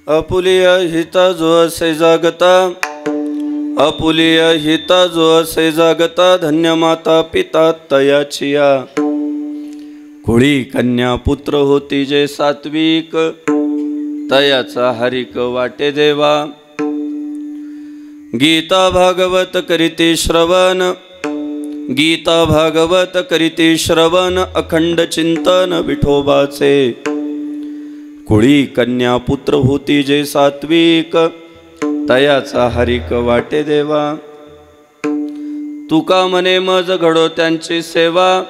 अपुलिय हित जो असे जागता, अपुलिय हित जो असे जागता, धन्य माता पिता तयाचिया. कुळी कन्या पुत्र होती जे सात्विक, तयाचा हरिक वाटे देवा. गीता भागवत करीती श्रवण, गीता भागवत करीती श्रवण, अखंड चिंतन विठोबाचे. कुळी कन्या पुत्र होती जे सात्विक, तयाचा हरिक वाटे देवा. तुका म्हणे मज घडो त्यांची सेवा,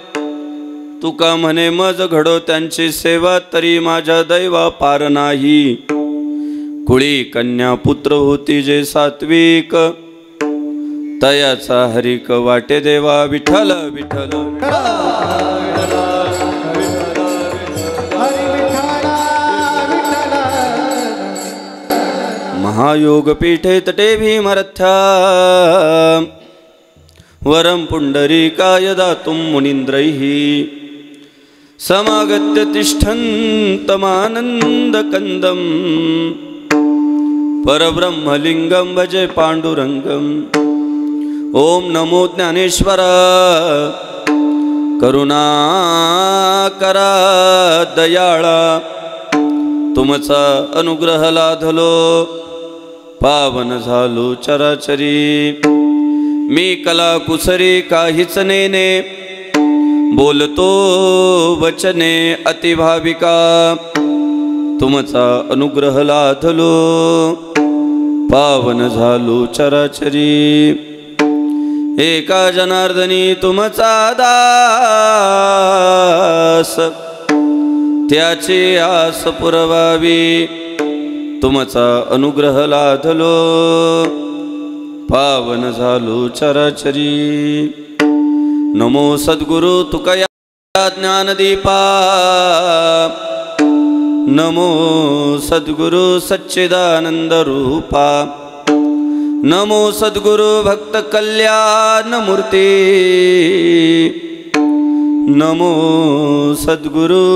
तुका म्हणे मज घडो त्यांची सेवा, तरी माझ्या दैवा पार नाही. कुळी कन्या पुत्र होती जे सात्विक, तयाचा हरिक वाटे देवा. विठ्ठल विठ्ठल महायोग पीठे तटे भीमरथ्या, वरम पुंडरीकाय दातुं मुनीन्द्रैः. समागत्य तिष्ठन्तमानन्दकन्दं, परब्रह्मलिंगं भजे पांडुरंगं. ओम नमो ज्ञानेश्वरा, करुणाकरा दयाळा. तुमचा अनुग्रह लाधलो, पावन झालो चराचरी. मी कला कुसरी काहीच नेने, बोलतो वचने अतिभाविका. तुमचा अनुग्रह लाधलो, पावन झालो चराचरी. एका जनार्दनी तुमचा दास, त्याची आस पुरवावी. तुमचा अनुग्रह लाधलो, पावन झालो चराचरी. नमो सद्गुरु तुकया ज्ञानदीपा, नमो सद्गुरु सच्चिदानंद रूपा. नमो सद्गुरु भक्त कल्याण मूर्ती, नमो सद्गुरु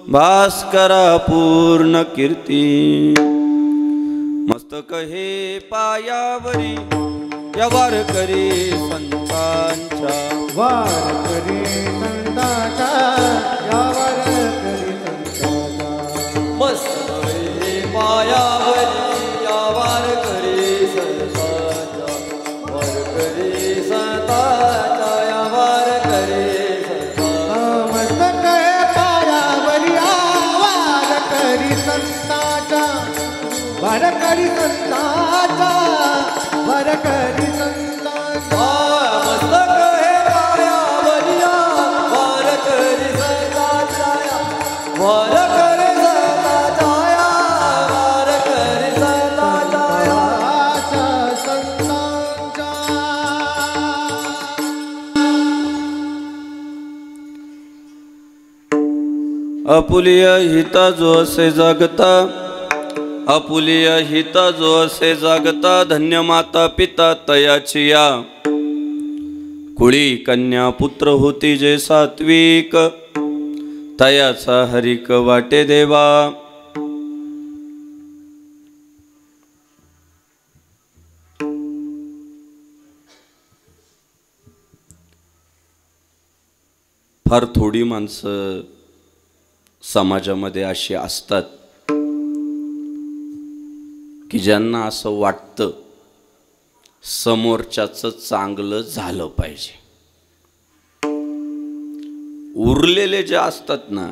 भास्करा पूर्ण कीर्ती. मस्तक हे पायावरी, या वारकरी संतांच्या, वारकरी संतांच्या, या वारकरी संतांच्या. मस्तक हे पायावरी, या वारकरी संतांच्या, वारकरी संतांच्या, या वारकरी संतांच्या. मस्तक हे पायावरी, या वारकरी संतांच्या, वारकरी संतांच्या, वारकरी संतांच्या. मस्तक हे पायावरी, या वारकरी संतांच्या, वारकरी संतांच्या, वारकरी संतांच्या. अपुलिय हिता जो असे जागता, अपुलिय हिता जो असे जागता, धन्य माता पिता तयाचिया. कुळी कन्या पुत्र होती जे सात्विक, तयाचा हरिक वाटे देवा. फार थोडी माणसं समाजामध्ये अशी असतात की ज्यांना असं वाटतं समोरच्याचं चांगलं झालं पाहिजे. उरलेले जे असतात ना,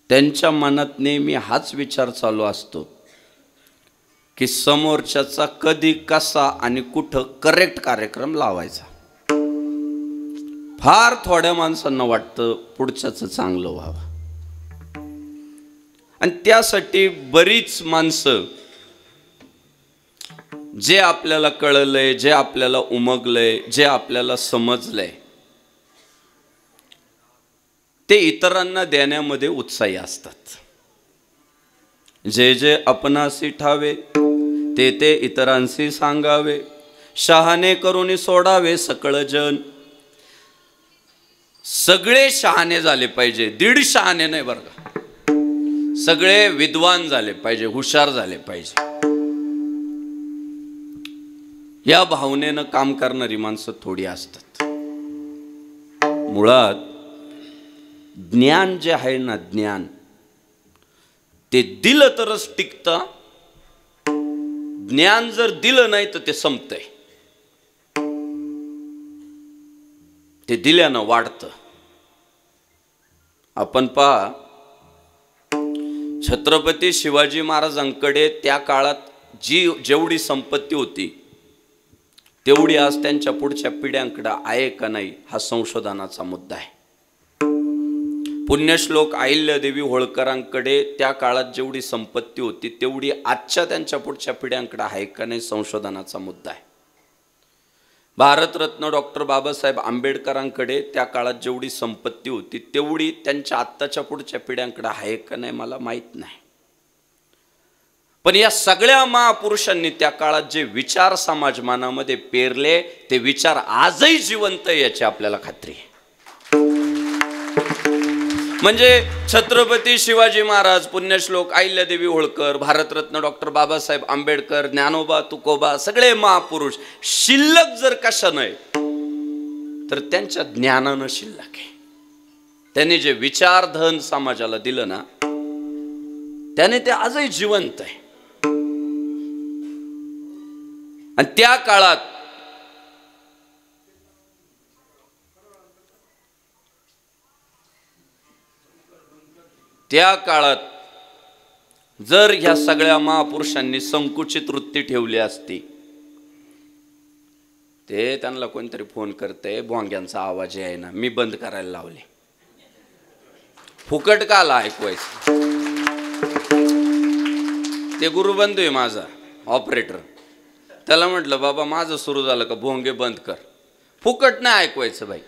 त्यांच्या मनात नेहमी हाच विचार चालू असतो की समोरच्याचा कधी कसा आणि कुठं करेक्ट कार्यक्रम लावायचा. फार थोड्या माणसांना वाटतं पुढच्याचं चांगलं व्हावं, आणि त्यासाठी बरीच माणसं जे आपल्याला कळलंय, जे आपल्याला उमगलंय, जे आपल्याला समजलंय, ते इतरांना देण्यामध्ये उत्साही असतात. जे जे आपणासी ठावे, ते ते इतरांशी सांगावे. शहाणे करून सोडावे सकळ जन. सगळे शहाणे झाले पाहिजे, दीड शहाणे नाही बरं का, सगळे विद्वान झाले पाहिजे, हुशार झाले पाहिजे, या भावनेनं काम करणारी माणसं थोडी असतात. मुळात ज्ञान जे आहे ना, ज्ञान ते दिलं तरच टिकतं. ज्ञान जर दिलं नाही तर ते संपतंय. ते दिल्यानं वाढतं. आपण पहा, छत्रपती शिवाजी महाराजांकडे त्या काळात जेवढी संपत्ती होती तेवढी आज त्यांच्या पुढच्या पिढ्यांकडे आहे का नाही, हा संशोधनाचा मुद्दा आहे. पुण्यश्लोक अहिल्यादेवी होळकरांकडे त्या काळात जेवढी संपत्ती होती तेवढी आजच्या त्यांच्या पुढच्या पिढ्यांकडे आहे का नाही, संशोधनाचा मुद्दा आहे. भारतरत्न डॉक्टर बाबासाहेब आंबेडकरांकडे त्या काळात जेवढी संपत्ती होती तेवढी त्यांच्या आत्ताच्या पुढच्या पिढ्यांकडे आहे का नाही मला माहीत नाही. पण या सगळ्या महापुरुषांनी त्या काळात जे विचार समाज मनामध्ये पेरले ते विचार आजही जिवंत आहे याची आपल्याला खात्री आहे. म्हणजे छत्रपती शिवाजी महाराज, पुण्यश्लोक अहिल्यादेवी होळकर, भारतरत्न डॉक्टर बाबासाहेब आंबेडकर, ज्ञानोबा तुकोबा, सगळे महापुरुष शिल्लक जर कशा नाही तर त्यांच्या ज्ञानानं शिल्लक आहे. त्यांनी जे विचारधन समाजाला दिलं ना त्याने ते आजही जिवंत आहे. आणि त्या काळात जर ह्या सगळ्या महापुरुषांनी संकुचित वृत्ती ठेवली असती, ते त्यांना कोणतरी फोन करते, भोंग्यांचा आवाज आहे ना, मी बंद करायला लावले. फुकट का आला ऐकवायचं? ते गुरुबंधू आहे माझा ऑपरेटर, त्याला म्हटलं बाबा माझं सुरू झालं का भोंगे बंद कर. फुकट नाही ऐकवायचं बाई.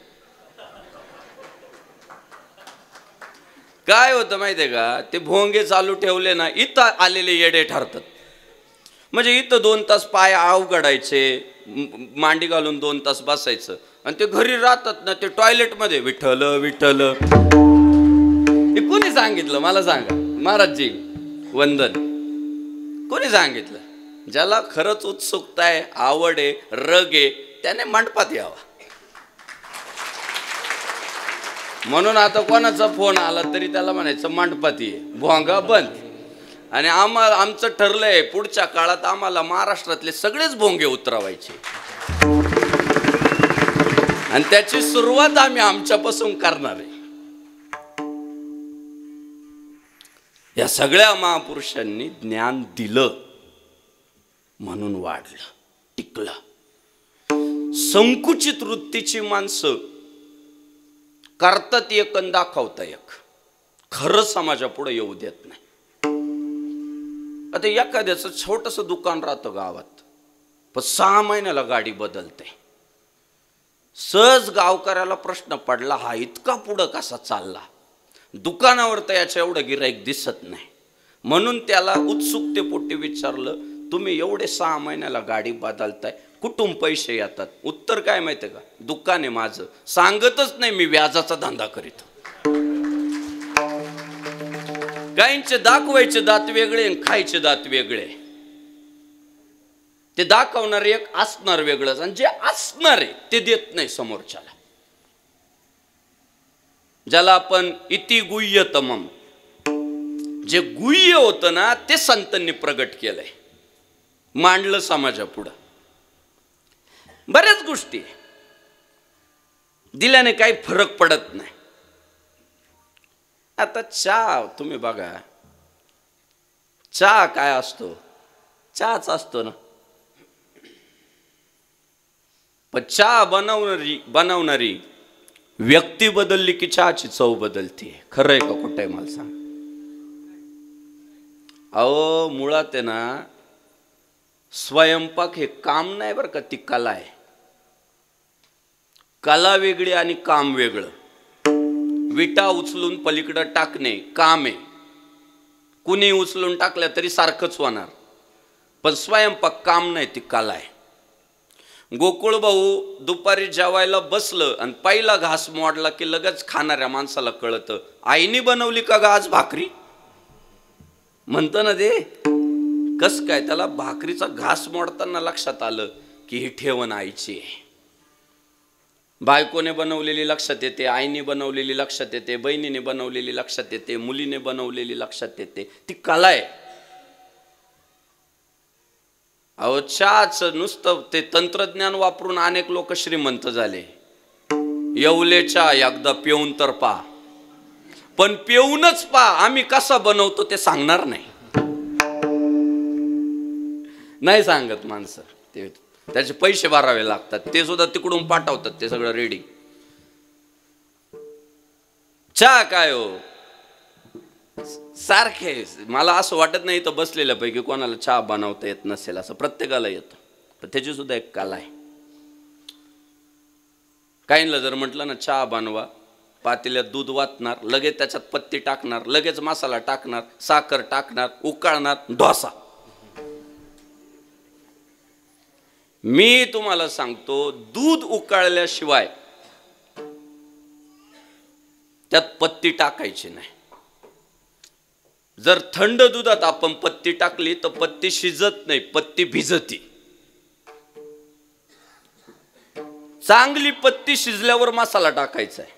काय होतं माहितीये का, ते भोंगे चालू ठेवले ना इथं आलेले येडे ठरतात. म्हणजे इथं 2 तास पाय अवघडायचे, मांडी घालून 2 तास बसायचं, आणि ते घरी राहतात ना ते टॉयलेटमध्ये विठ्ठल विठ्ठल. हे कोणी सांगितलं मला सांगा महाराजजी, वंदन. कोणी सांगितलं? ज्याला खरंच उत्सुकता आहे, आवड आहे, रग आहे, त्याने मंडपात यावा. म्हणून आता कोणाचा फोन आला तरी त्याला म्हणायचं मंडपात ये, भोंगा बंद. आणि आमचं ठरलंय पुढच्या काळात आम्हाला महाराष्ट्रातले सगळेच भोंगे उतरवायचे, आणि त्याची सुरुवात आम्ही आमच्यापासून करणार आहे. या सगळ्या महापुरुषांनी ज्ञान दिलं म्हणून वाढलं, टिकलं. संकुचित वृत्तीची माणसं करतात एक आणि दाखवता एक, खरं समाजापुढे येऊ देत नाही. आता एखाद्याचं छोटंसं दुकान राहतं गावात, पण 6 महिन्याला गाडी बदलते. सहज गावकऱ्याला प्रश्न पडला, हा इतका पुढं कसा चालला? दुकानावर तर याच्या एवढं गिराईक दिसत नाही. म्हणून त्याला उत्सुकतेपोटी विचारलं, तुम्ही एवढे 6 महिन्याला गाडी बदलताय, कुठून पैसे येतात? उत्तर काय माहिती का, दुकान आहे माझं, सांगतच नाही मी व्याजाचा धंदा करीत. गायींचे दाखवायचे दात वेगळे, खायचे दात वेगळे. ते दाखवणार एक, असणार वेगळंच, आणि जे असणार आहे ते देत नाही समोरच्याला. ज्याला आपण इति गुह्यतमम, जे गुह्य होतं ना ते संतांनी प्रगट केलंय, मांडलं समाजापुढं. बऱ्याच गोष्टी दिल्याने काही फरक पडत नाही. आता चहा तुम्ही बघा, चहा काय असतो? चहाच असतो ना. पण चहा बनवणारी व्यक्ती बदलली की चहाची चव बदलते. खरं आहे का खोटं आहे मला सांग? अहो मुळात आहे ना, स्वयंपाक हे काम नाही बरं का, ती कला आहे. कला वेगळी आणि काम वेगळं. विटा उचलून पलीकडं टाकणे काम आहे, कुणी उचलून टाकल्या तरी सारखंच होणार. पण स्वयंपाक काम नाही, ती कला आहे. गोकुळ भाऊ दुपारी जेवायला बसलं आणि पहिला घास मोडला की लगेच खाणाऱ्या माणसाला कळतं, आईने बनवली का ग आज भाकरी? म्हणतं ना ते कस काय, त्याला भाकरीचा घास मोडताना लक्षात आलं की ही ठेवण आईची आहे. बायकोने बनवलेली लक्षात येते, आईने बनवलेली लक्षात येते, बहिणीने बनवलेली लक्षात येते, मुलीने बनवलेली लक्षात येते. ती कला आहे. अहो चहाचं नुसतं ते तंत्रज्ञान वापरून अनेक लोक श्रीमंत झाले. येवले चहा एकदा पिऊन तर पा, पण पिऊनच पा, आम्ही कसा बनवतो ते सांगणार नाही. नाही सांगत माणसं, ते त्याचे पैसे भरावे लागतात, ते सुद्धा तिकडून पाठवतात ते सगळं रेडी. चहा काय हो सारखे, मला असं वाटत नाही तर बसलेल्यापैकी कोणाला चहा बनवता येत नसेल, असं प्रत्येकाला येतं. पण त्याची सुद्धा एक कला आहे. काहींना जर म्हटलं ना चहा बनवा, पातेल्यात दूध वाटणार, लगेच त्याच्यात पत्ती टाकणार, लगेच मसाला टाकणार, साखर टाकणार, उकळणार, डोसा. मी तुम्हाला सांगतो, दूध उकळल्याशिवाय त्यात पत्ती टाकायची नाही. जर थंड दुधात आपण पत्ती टाकली तर पत्ती शिजत नाही, पत्ती भिजती. चांगली पत्ती शिजल्यावर मसाला टाकायचा आहे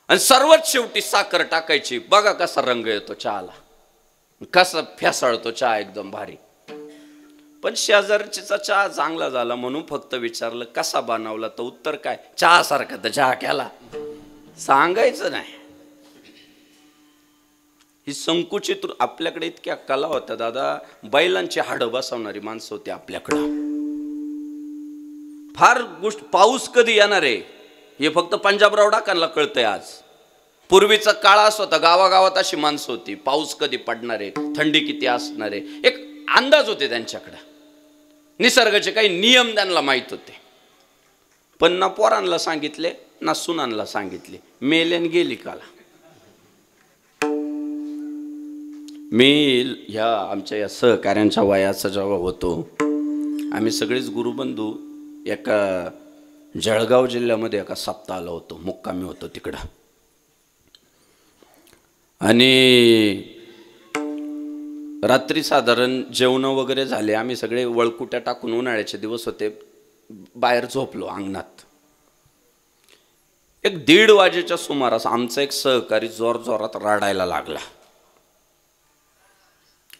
आणि सर्वात शेवटी साखर टाकायची. बघा कसा रंग येतो चहाला, कसा फेसाळतो चहा, एकदम भारी. पण शेजारचीचा चहा चांगला झाला म्हणून फक्त विचारलं कसा बनवला, तर उत्तर काय, चहा सारखा तर चहा केला, सांगायचं नाही. ही संकुचित, आपल्याकडे इतक्या कला होत्या दादा. बैलांची हाडं बसवणारी माणसं होती आपल्याकडं. फार गोष्ट, पाऊस कधी येणार आहे हे फक्त पंजाबराव डाकांना कळतंय आज. पूर्वीचा काळ असा होता, गावागावात अशी माणसं होती, पाऊस कधी पडणार आहे, थंडी किती असणार आहे, एक अंदाज होते त्यांच्याकडे. निसर्गाचे काही नियम त्यांना माहित होते. पण ना पोरांना सांगितले ना सुनांना सांगितले, मेल्यान गेली काला. मी ह्या आमच्या या सहकार्यांच्या वयाचा जेव्हा होतो, आम्ही सगळेच गुरुबंधू एका जळगाव जिल्ह्यामध्ये एका सप्ताहाला होतो, मुक्कामी होतो तिकडं. आणि रात्री साधारण जेवण वगैरे झाले, आम्ही सगळे वळकुट्या टाकून, उन्हाळ्याचे दिवस होते, बाहेर झोपलो अंगणात. एक 1:30 वाजेच्या सुमारास आमचा एक सहकारी जोर जोरात रडायला लागला.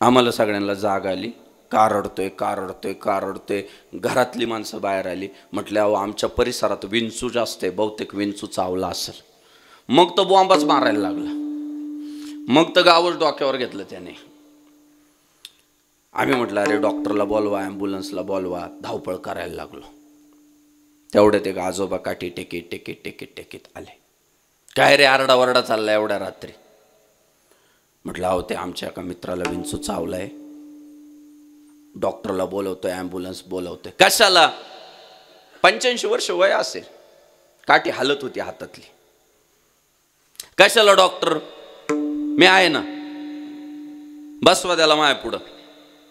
आम्हाला सगळ्यांना जाग आली, का रडतोय का रडतोय का रडतोय. घरातली माणसं बाहेर आली. म्हटले अहो आमच्या परिसरात विंचू जास्त आहे, बहुतेक विंचू चावला असेल. मग तो बॉम्बच मारायला लागला. मग तर गावच डोक्यावर घेतलं त्याने. आम्ही म्हटलं अरे डॉक्टरला बोलवा, ॲम्ब्युलन्सला बोलवा, धावपळ करायला लागलो. तेवढ्यात एक आजोबा काठी टेकीत टेकीत टेकीत टेकीत आले. काय रे आरडावरडा चालला एवढ्या रात्री. म्हटलं अहो ते आमच्या एका मित्राला विंचू चावलाय, डॉक्टरला बोलवतोय, ॲम्ब्युलन्स बोलवतोय. कशाला? 85 वर्ष वय असेल, काठी हालत होती हातातली. कशाला डॉक्टर, मी आहे ना, बसवा त्याला माय पुढं,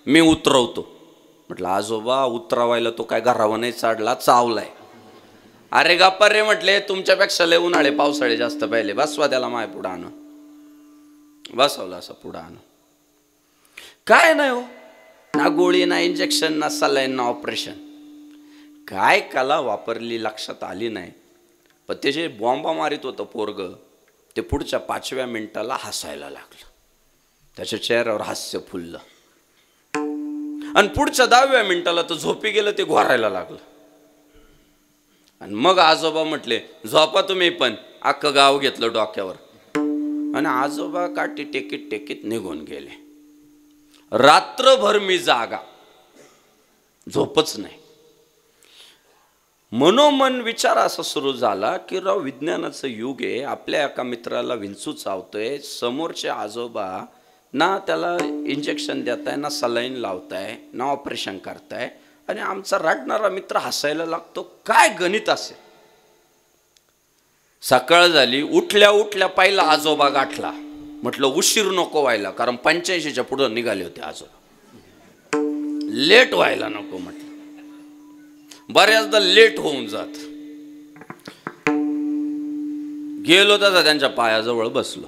मी उतरवतो. म्हटलं आजोबा उतरवायला तो काय घरावर नाही चढला, चावलाय. अरे गप्पा रे म्हटले, तुमच्यापेक्षा लय उन्हाळे पावसाळे जास्त पहिले, बसवा त्याला माय पुढं आणू. बसवलं असं पुढं आणू. काय नाही हो, ना गोळी ना इंजेक्शन ना सलाईन ना ऑपरेशन. काय कला वापरली लक्षात आली नाही. पण ते जे बॉम्बा मारित होतं पोरग, ते पुढच्या 5व्या मिनिटाला हसायला लागलं. त्याच्या चेहऱ्यावर हास्य फुललं. आणि पुढच्या 10व्या मिनिटाला तर झोपी गेलं, ते घोरायला लागलं. आणि मग आजोबा म्हटले झोपा तुम्ही पण. अख्खं गाव घेतलं डोक्यावर. आणि आजोबा काठी टेकीत टेकीत निघून गेले. रात्रभर मी जागा, झोपच नाही. मनोमन विचार असा सुरू झाला की राव विज्ञानाचं युग आहे, आपल्या एका मित्राला विंचू चावतोय, समोरचे आजोबा ना त्याला इंजेक्शन देताय, ना सलाईन लावताय, ना ऑपरेशन करताय, आणि आमचा रडणारा मित्र हसायला लागतो. काय गणित असेल. सकाळ झाली, उठल्या उठल्या पहिला आजोबा गाठला. म्हटलं उशीर नको व्हायला, कारण 85च्या पुढं निघाले होते आजोबा, लेट व्हायला नको म्हटलं. बऱ्याचदा लेट होऊन जात. गेलो तसा त्यांच्या पायाजवळ बसलो.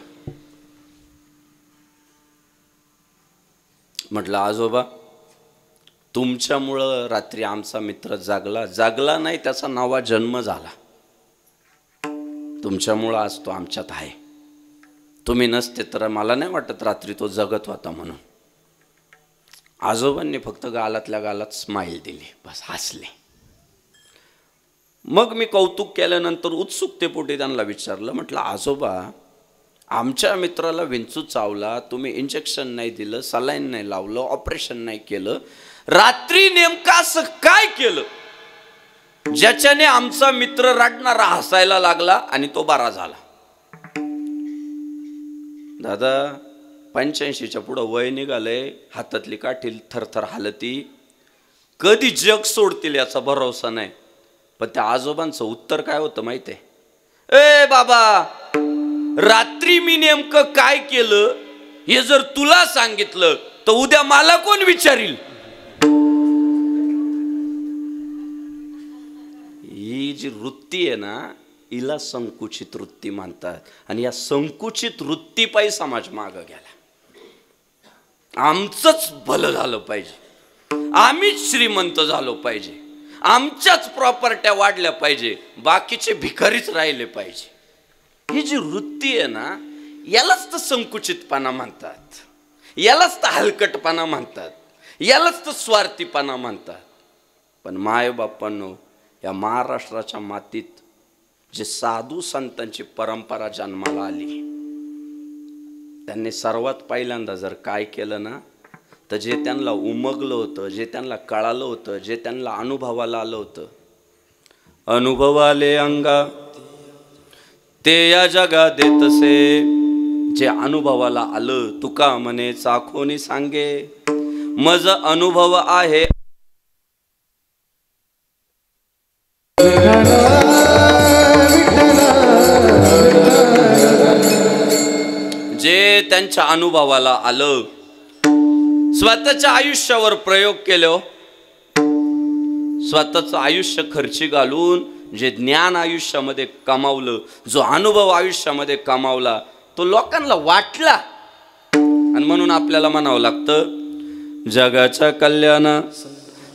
म्हटलं आजोबा, तुमच्यामुळं रात्री आमचा मित्र जागला नाही, त्याचा नवा जन्म झाला. तुमच्यामुळं आज तो आमच्यात आहे. तुम्ही नसते तर मला नाही वाटत रात्री तो जगत होता म्हणून. आजोबांनी फक्त गालातल्या गालात स्माईल दिली, बस हसले. मग मी कौतुक केल्यानंतर उत्सुकतेपोटी त्यांना विचारलं, म्हटलं आजोबा, आमच्या मित्राला विंचू चावला, तुम्ही इंजेक्शन नाही दिलं, सलाईन नाही लावलं, ऑपरेशन नाही केलं, रात्री नेमकं असं काय केलं ज्याच्याने आमचा मित्र रडणारा हसायला लागला आणि तो बरा झाला? दादा, 85च्या पुढं वय निघालंय, हातातली काठी थरथर हालती, कधी जग सोडतील याचा भरोसा नाही. पण त्या आजोबांचं उत्तर काय होतं माहितीये? ए बाबा, रात्री मी नेमकं काय केलं हे जर तुला सांगितलं तर उद्या मला कोण विचारील? ही जी वृत्ती आहे ना, हिला संकुचित वृत्ती म्हणतात. आणि या संकुचित वृत्तीपायी समाज मागं गेला. आमचंच भलं झालं पाहिजे, आम्हीच श्रीमंत झालो पाहिजे, आमच्याच प्रॉपर्ट्या वाढल्या पाहिजे, बाकीचे भिकारीच राहिले पाहिजे. ही जी वृत्ती आहे ना, यालाच तर संकुचितपणा म्हणतात, यालाच तर हलकटपणा म्हणतात, यालाच तर स्वार्थीपणा म्हणतात. पण माय बापांनो, या महाराष्ट्राच्या मातीत जे साधू संतांची परंपरा जन्माला आली, त्यांनी सर्वात पहिल्यांदा जर काय केलं ना, तर जे त्यांना उमगलं होतं, जे त्यांना कळालं होतं, जे त्यांना अनुभवाला आलं होतं, अनुभवाले अंगा ते या जगा देतसे, जे अनुभवाला आलं, तुका म्हणे चाखोनी सांगे, मज अनुभव आहे. जे त्यांच्या अनुभवाला आलं, स्वतःच्या आयुष्यावर प्रयोग केले, स्वतःचं आयुष्य खर्ची घालून जे ज्ञान आयुष्यामध्ये कमावलं, जो अनुभव आयुष्यामध्ये कमावला, तो लोकांना वाटला. आणि म्हणून आपल्याला म्हणावं लागतं, जगाच्या कल्याण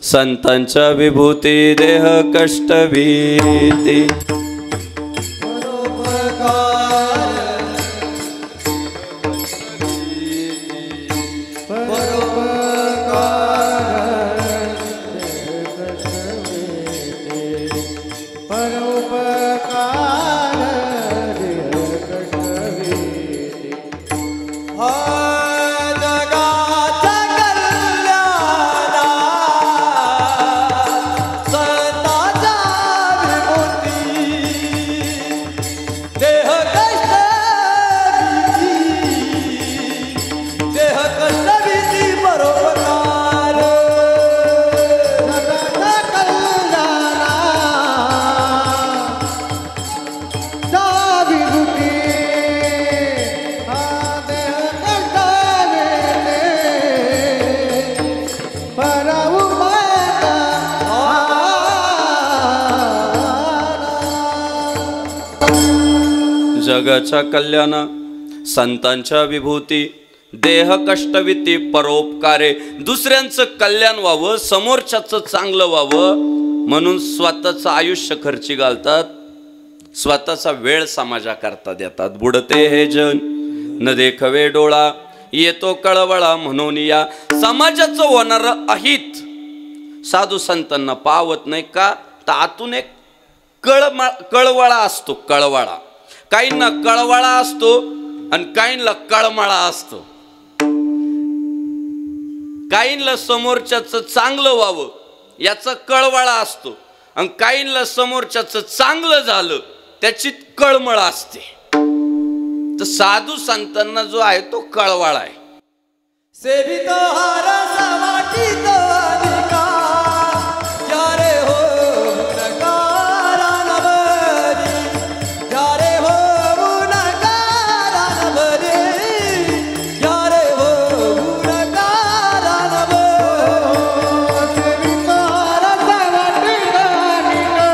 संतांच्या विभूती, देह कष्ट भीती, जगाच्या कल्याण संतांच्या विभूती, देह कष्टविती परोपकारे. दुसऱ्यांचं कल्याण व्हावं, समोरच्याचं चांगलं व्हावं म्हणून स्वतःचं आयुष्य खर्ची घालतात, स्वतःचा वेळ समाजाकरता देतात. बुडते हे जन न देखवे डोळा, येतो कळवळा म्हणून या. समाजाचं होणारं अहित साधू संतांना पावत नाही का? तर आतून एक कळवळा असतो, कळवळा. काहींना कळवळा असतो आणि काहींना कळमळा असतो. काहींना समोरच्याचं चांगलं व्हावं याचा कळवळा असतो आणि काहींना समोरच्याचं चांगलं झालं त्याची कळमळ असते. तर साधू संतांना जो आहे तो कळवळा आहे. सेवितो हार सवाटीतो अधिका, यारे हो नकारा नवरी, यारे हो नकारा नवरी, यारे हो नकारा नवरी. सेवितो हार सवाटीतो अधिका,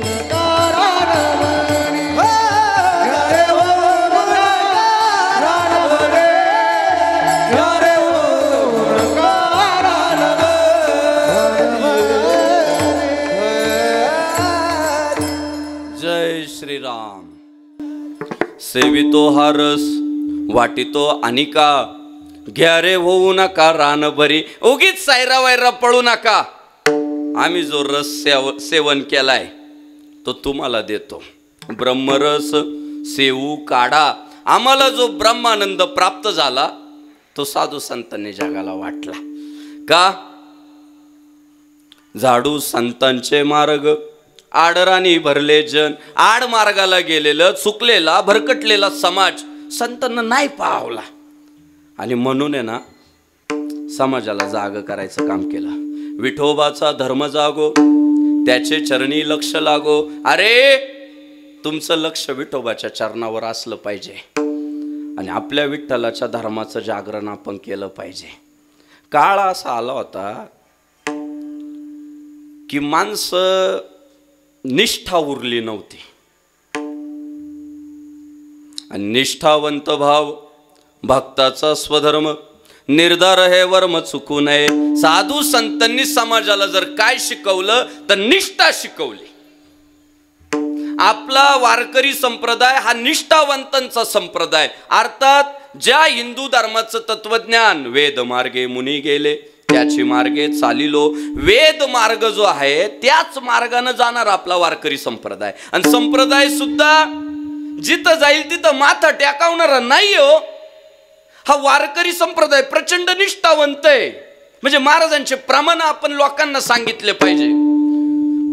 नकारा नवरी, यारे हो नकारा नवरी, सेवितो हा रस वाटितो अनिका, घ्या रे होऊ नका रानभरी, उगीच सायरा वायरा पळू नका, आम्ही जो रस सेवन केलाय तो तुम्हाला देतो. ब्रह्मरस सेवू काढा. आम्हाला जो ब्रह्मानंद प्राप्त झाला तो साधू संतांनी जगाला वाटला. का? झाडू संतांचे मार्ग, आडराणी भरले जन. आड मार्गाला गेलेलं, चुकलेला, भरकटलेला समाज संतांना नाही पावला आणि म्हणून आहे ना समाजाला जाग करायचं काम केलं. विठोबाचा धर्म जागो, त्याचे चरणी लक्ष लागो. अरे तुमचं लक्ष विठोबाच्या चरणावर असलं पाहिजे आणि आपल्या विठ्ठलाच्या धर्माचं जागरण आपण केलं पाहिजे. काळ असा आला होता की माणसं निष्ठा उरली नव्हती आणि निष्ठावंत भाव भक्ताचा स्वधर्म, निर्धार हे वर्म चुकू नये. साधू संतांनी समाजाला जर काय शिकवलं तर निष्ठा शिकवली. आपला वारकरी संप्रदाय हा निष्ठावंतांचा संप्रदाय. अर्थात ज्या हिंदू धर्माचं तत्वज्ञान वेद मार्गे मुनी गेले त्याची मार्गे चालिलो. वेद मार्ग जो आहे त्याच मार्गाने जाणार आपला वारकरी संप्रदाय. आणि संप्रदाय सुद्धा जिथं जाईल तिथं माथा टेकावणारा नाही हो. हा वारकरी संप्रदाय प्रचंड निष्ठावंत आहे. म्हणजे महाराजांचे प्रमाण आपण लोकांना सांगितले पाहिजे.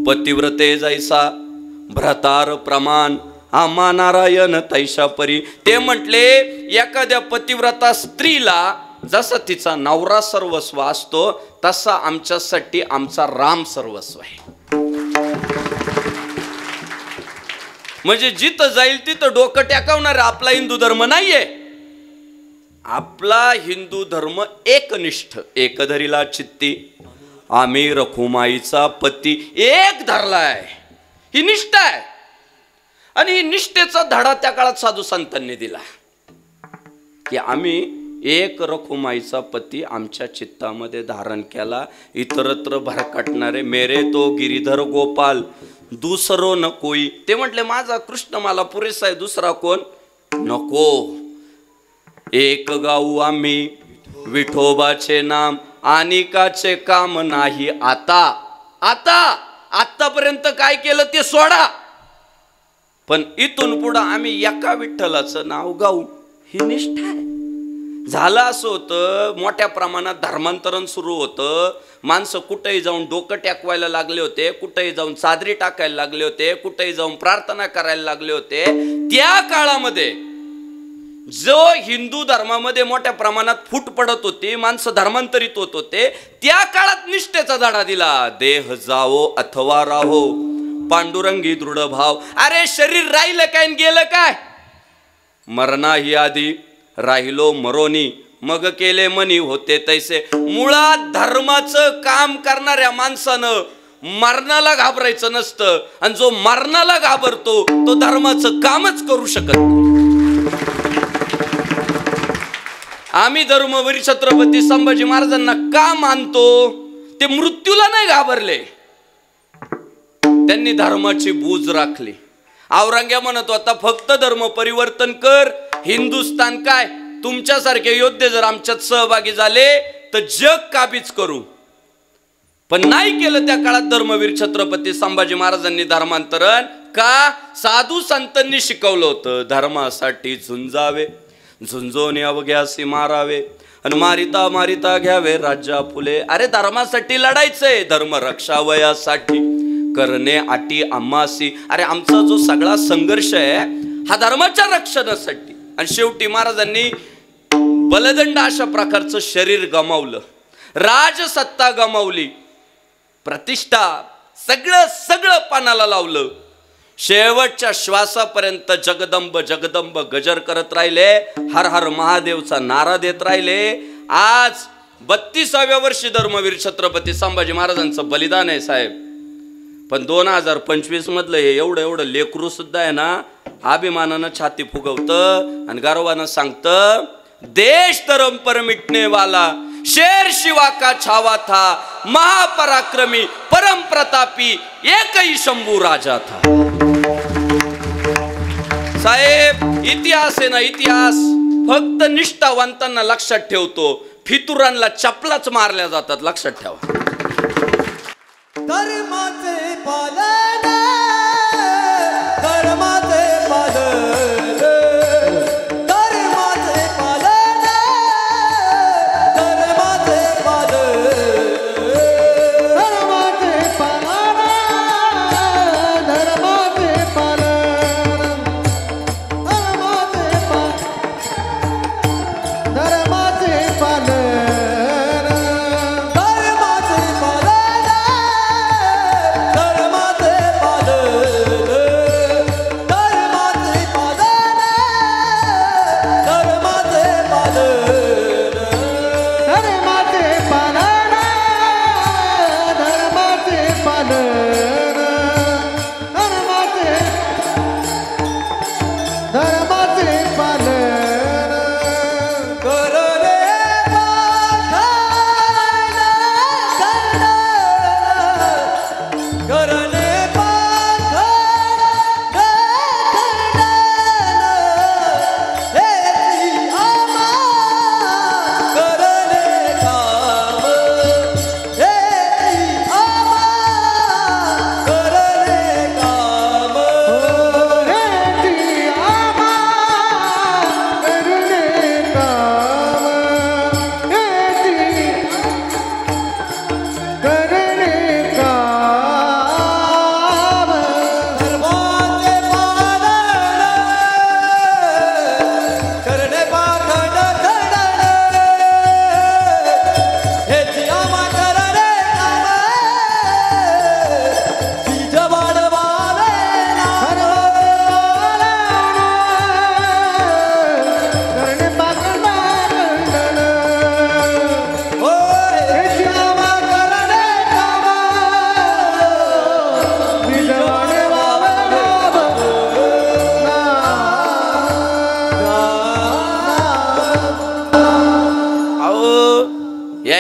पतिव्रते जैसा भ्रतार प्रमाण, आम्हा नारायण तैशा परी. ते म्हटले एखाद्या पतिव्रता स्त्रीला जसा तिचा नवरा सर्वस्व असतो तसा आमच्यासाठी आमचा राम सर्वस्व आहे. म्हणजे जिथं जाईल तिथं डोकं टेकावणार आपला हिंदू धर्म नाहीये. आपला हिंदू धर्म एकनिष्ठ, एक धरीला चित्ती आम्ही रखुमाईचा पती, एक धरलाय. ही निष्ठा आहे आणि ही निष्ठेचा धडा त्या काळात साधू संतांनी दिला की आम्ही एक रखुमाईचा पती आमच्या चित्तामध्ये धारण केला. इतरत्र भरकटणारे मेरे तो गिरीधर गोपाल दुसरो न कोई. ते म्हटले माझा कृष्ण मला पुरेसा आहे, दुसरा कोण नको. एक गाऊ आम्ही विठोबाचे नाम, अनिकाचे काम नाही आता. आता आतापर्यंत काय केलं ते सोडा, पण इथून पुढे आम्ही एका विठ्ठलाचं नाव गाऊ. ही निष्ठा आहे. झालं असं होतं, मोठ्या प्रमाणात धर्मांतरण सुरू होतं. माणसं कुठेही जाऊन डोकं टेकवायला लागले होते, कुठेही जाऊन चादरी टाकायला लागले होते, कुठेही जाऊन प्रार्थना करायला लागले होते. त्या काळामध्ये जो हिंदू धर्मामध्ये मोठ्या प्रमाणात फूट पडत होती, माणसं धर्मांतरित होत होते, त्या काळात निष्ठेचा धडा दिला. देह जावो अथवा राहो पांडुरंगी दृढ भाव. अरे शरीर राहिलं काय गेलं काय, मरणाही आधी राहिलो मरोनी, मग केले मनी होते तैसे. मुळात धर्माचं काम करणाऱ्या माणसानं मरणाला घाबरायचं नसतं आणि जो मरणाला घाबरतो तो धर्माचं कामच करू शकत नाही. आम्ही धर्मवीर छत्रपती संभाजी महाराजांना का मानतो? ते मृत्यूला नाही घाबरले, त्यांनी धर्माची बूज राखली. औरंग्या म्हणत होता फक्त धर्म परिवर्तन कर, हिंदुस्तान काय तुमच्यासारखे योद्धे जर आमच्यात सहभागी झाले तर जग काबीज करू. पण नाही केलं त्या काळात धर्मवीर छत्रपती संभाजी महाराजांनी धर्मांतरण. का? साधू संतांनी शिकवलं होतं धर्मासाठी झुंजावे, झुंजोनी अवघ्यासी मारावे आणि मारिता मारिता घ्यावे राज्या फुले. अरे धर्मासाठी लढायचंय, धर्म रक्षावयासाठी करणे आटी आम्हासी. अरे आमचा जो सगळा संघर्ष आहे हा धर्माच्या रक्षणासाठी. आणि शेवटी महाराजांनी बलदंड अशा प्रकारचं शरीर गमावलं, राजसत्ता गमावली, प्रतिष्ठा सगळं सगळं पानाला लावलं. शेवटच्या श्वासापर्यंत जगदंब जगदंब गजर करत राहिले, हर हर महादेवचा नारा देत राहिले. आज 32व्या वर्षी धर्मवीर छत्रपती संभाजी महाराजांचं बलिदान आहे साहेब. पण 2025 मधलं हे एवढं एवढं लेकरू सुद्धा आहे ना अभिमानानं छाती फुगवतं आणि गर्वानं सांगतं देश धर्म पर मिटने वाला शेर शिवा का छावा था, महापराक्रमी परम प्रतापी एक ही शंभू राजा था. साहेब इतिहास आहे ना, इतिहास फक्त निष्ठावंतांना लक्षात ठेवतो, फितुरांना चपलाच मारल्या जातात, लक्षात ठेवा. धर्माचे पालन, धर्माचे पालन, धर्माचे पालन, धर्माचे पालन, धर्माचे पालन, धर्माचे पालन, धर्माचे पालन,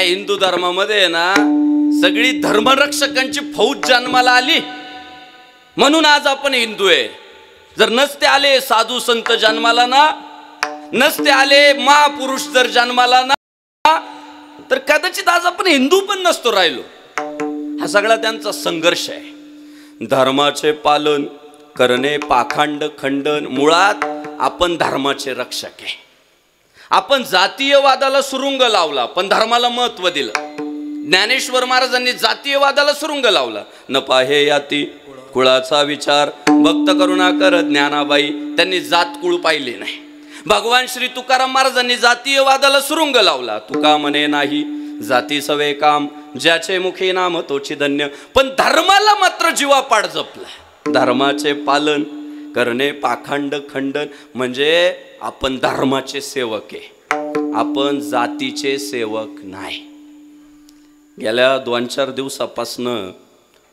हिंदू धर्मामध्ये ना सगळी धर्मरक्षकांची फौज जन्माला आली, म्हणून आज आपण हिंदू आहे. जर नसते आले साधू संत जन्माला ना, नसते आले महापुरुष जर जन्माला ना, तर कदाचित आज आपण हिंदू पण नसतो राहिलो. हा सगळा त्यांचा संघर्ष आहे. धर्माचे पालन करणे, पाखंड खंडन. मुळात आपण धर्माचे रक्षक आहे. आपण जातीयवादाला सुरुंग लावला पण धर्माला महत्व दिलं. ज्ञानेश्वर महाराजांनी जातीयवादाला सुरुंग लावला. न पाहे याती कुळाचा विचार, भक्त करुणा कर ज्ञानाबाई. त्यांनी जात कुळ पाहिले नाही. भगवान श्री तुकाराम महाराजांनी जातीयवादाला सुरुंग लावला. तुका म्हणे नाही जाती सवे काम, ज्याचे मुखी नाम तोची धन्य. पण धर्माला मात्र जीवापाड जपला. धर्माचे पालन करणे, पाखंड खंडन. म्हणजे आपण धर्माचे सेवक आहे, आपण जातीचे सेवक नाही. गेल्या 2-4 दिवसापासनं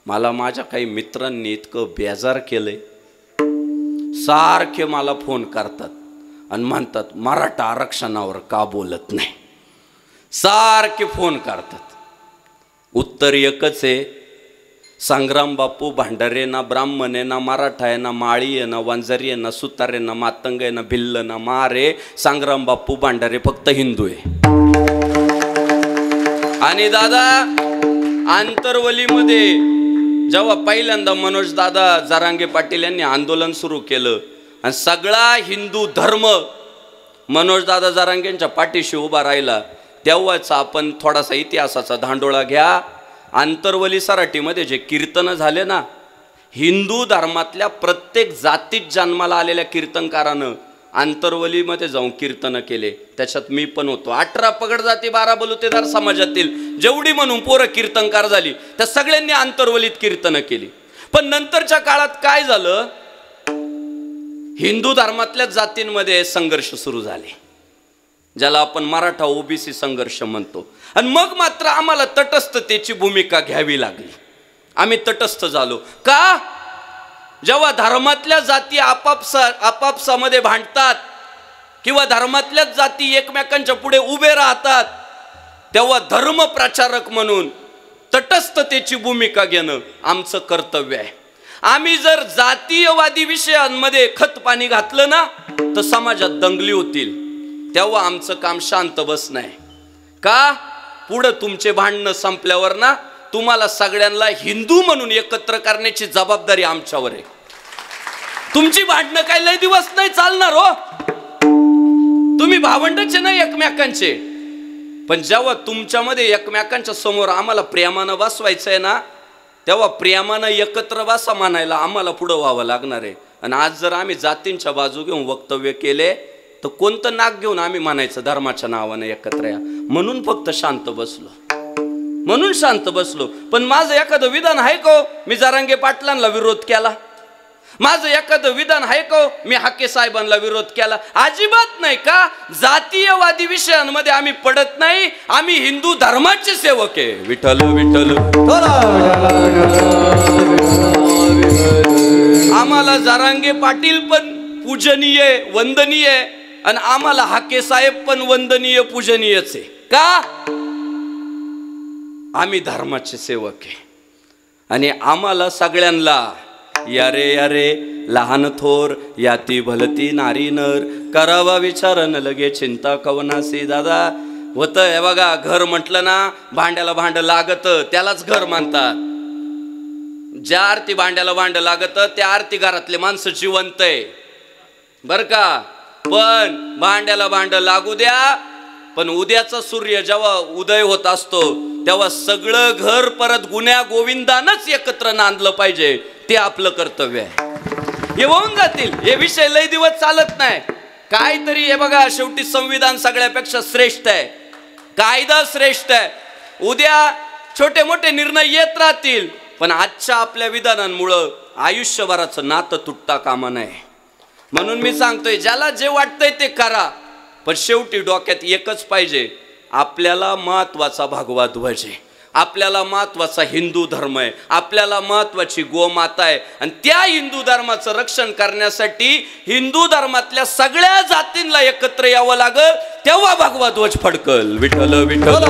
मला माझ्या काही मित्रांनी इतकं बेजार केलंय. सारखे मला फोन करतात आणि म्हणतात मराठा आरक्षणावर का बोलत नाही. सारखे फोन करतात. उत्तर एकच आहे, संग्राम बापू भांडारे ना, ब्राह्मण आहे ना, मराठा आहे ना, माळी आहे ना, वंजारी आहे ना, सुतार आहे ना, मातंग आहे ना, भिल्ल ना, मार आहे. संग्राम बापू भांडारे फक्त हिंदू आहे. आणि दादा आंतरवलीमध्ये जेव्हा पहिल्यांदा मनोज दादा जरांगे पाटील यांनी आंदोलन सुरू केलं आणि सगळा हिंदू धर्म मनोज दादा जरांगेंच्या पाठीशी उभा राहिला, तेव्हाच आपण थोडासा इतिहासाचा धांडोळा घ्या. आंतरवली सराटीमध्ये जे कीर्तन झाले ना, हिंदू धर्मातल्या प्रत्येक जातीत जन्माला आलेल्या कीर्तनकारानं आंतरवलीमध्ये जाऊन कीर्तन केले. त्याच्यात मी पण होतो. 18 पगड जाती 12 बलुतेदार समाजातील जेवढी म्हणून पोरं कीर्तनकार झाली त्या सगळ्यांनी आंतरवलीत कीर्तन केली. पण नंतरच्या काळात काय झालं, हिंदू धर्मातल्या जातींमध्ये संघर्ष सुरू झाले, ज्याला आपण मराठा ओबीसी संघर्ष म्हणतो. आणि मग मात्र आम्हाला तटस्थतेची भूमिका घ्यावी लागली. आम्ही तटस्थ झालो. का? जेव्हा धर्मातल्या जाती आपापसामध्ये भांडतात किंवा धर्मातल्याच जाती एकमेकांच्या पुढे उभे राहतात, तेव्हा धर्म प्रचारक म्हणून तटस्थतेची भूमिका घेणं आमचं कर्तव्य आहे. आम्ही जर जातीयवादी विषयांमध्ये खत पाणी घातलं ना तर समाजात दंगली होतील. तेव्हा आमचं काम शांत बसणं आहे. का? पुढे तुमचे भांडणं संपल्यावर ना तुम्हाला सगळ्यांना हिंदू म्हणून एकत्र करण्याची जबाबदारी आमच्यावर आहे. तुमची भांडणं काय लय दिवस नाही चालणार हो. तुम्ही भावंडाचे नाही एकमेकांचे, पण जेव्हा तुमच्यामध्ये एकमेकांच्या समोर आम्हाला प्रेमानं बसवायचंय ना तेव्हा प्रेमानं एकत्र बसा म्हणायला आम्हाला पुढं व्हावं लागणार आहे. आणि आज जर आम्ही जातींच्या बाजू घेऊन वक्तव्य केले तर कोणतं नाक घेऊन आम्ही म्हणायचं धर्माच्या नावानं एकत्र या. म्हणून फक्त शांत बसलो, म्हणून शांत बसलो. पण माझं एखादं विधान आहे का? मी जरांगे पाटलांना विरोध केला. माझं एखादं विधान आहे का? मी हाके साहेबांना विरोध केला. अजिबात नाही. का? जातीयवादी विषयांमध्ये आम्ही पडत नाही. आम्ही हिंदू धर्माचे सेवक आहे. विठ्ठल विठ्ठल. आम्हाला जरांगे पाटील पण पूजनीय वंदनीय आणि आम्हाला हाके साहेब पण वंदनीय पूजनीयच आहे. का? आम्ही धर्माचे सेवक आहे. आणि आम्हाला सगळ्यांना यारे यारे लहान थोर याती भलती नारी नर करावा विचारन लगे चिंता कवनासी. दादा होतं हे बघा, घर म्हटलं ना भांड्याला भांड लागत त्यालाच घर मानतात. ज्या आरती भांड्याला भांड लागत त्या आरती घरातले माणसं जिवंत आहे बर का. पण भांड्याला भांड लागू द्या, पण उद्याचा सूर्य जेव्हा उदय होत असतो तेव्हा सगळं घर परत गुन्ह्या गोविंदानच एकत्र नांदलं पाहिजे. ते आपलं कर्तव्य आहे. हे होऊन जातील. हे विषय लय दिवस चालत नाही. काहीतरी हे बघा, शेवटी संविधान सगळ्यापेक्षा श्रेष्ठ आहे, कायदा श्रेष्ठ आहे. उद्या छोटे मोठे निर्णय येत राहतील, पण आजच्या आपल्या विधानांमुळं आयुष्यभराचं नातं तुटता कामा नये. म्हणून मी सांगतोय ज्याला जे वाटतंय ते करा, पण शेवटी डोक्यात एकच पाहिजे, आपल्याला महत्वाचा भगवा ध्वज आहे, आपल्याला महत्वाचा हिंदू धर्म आहे, आपल्याला महत्वाची गोमाता आहे. आणि त्या हिंदू धर्माचं रक्षण करण्यासाठी हिंदू धर्मातल्या सगळ्या जातींना एकत्र यावं लागल, तेव्हा भगवा ध्वज फडकल. विठ्ठल विठ्ठल.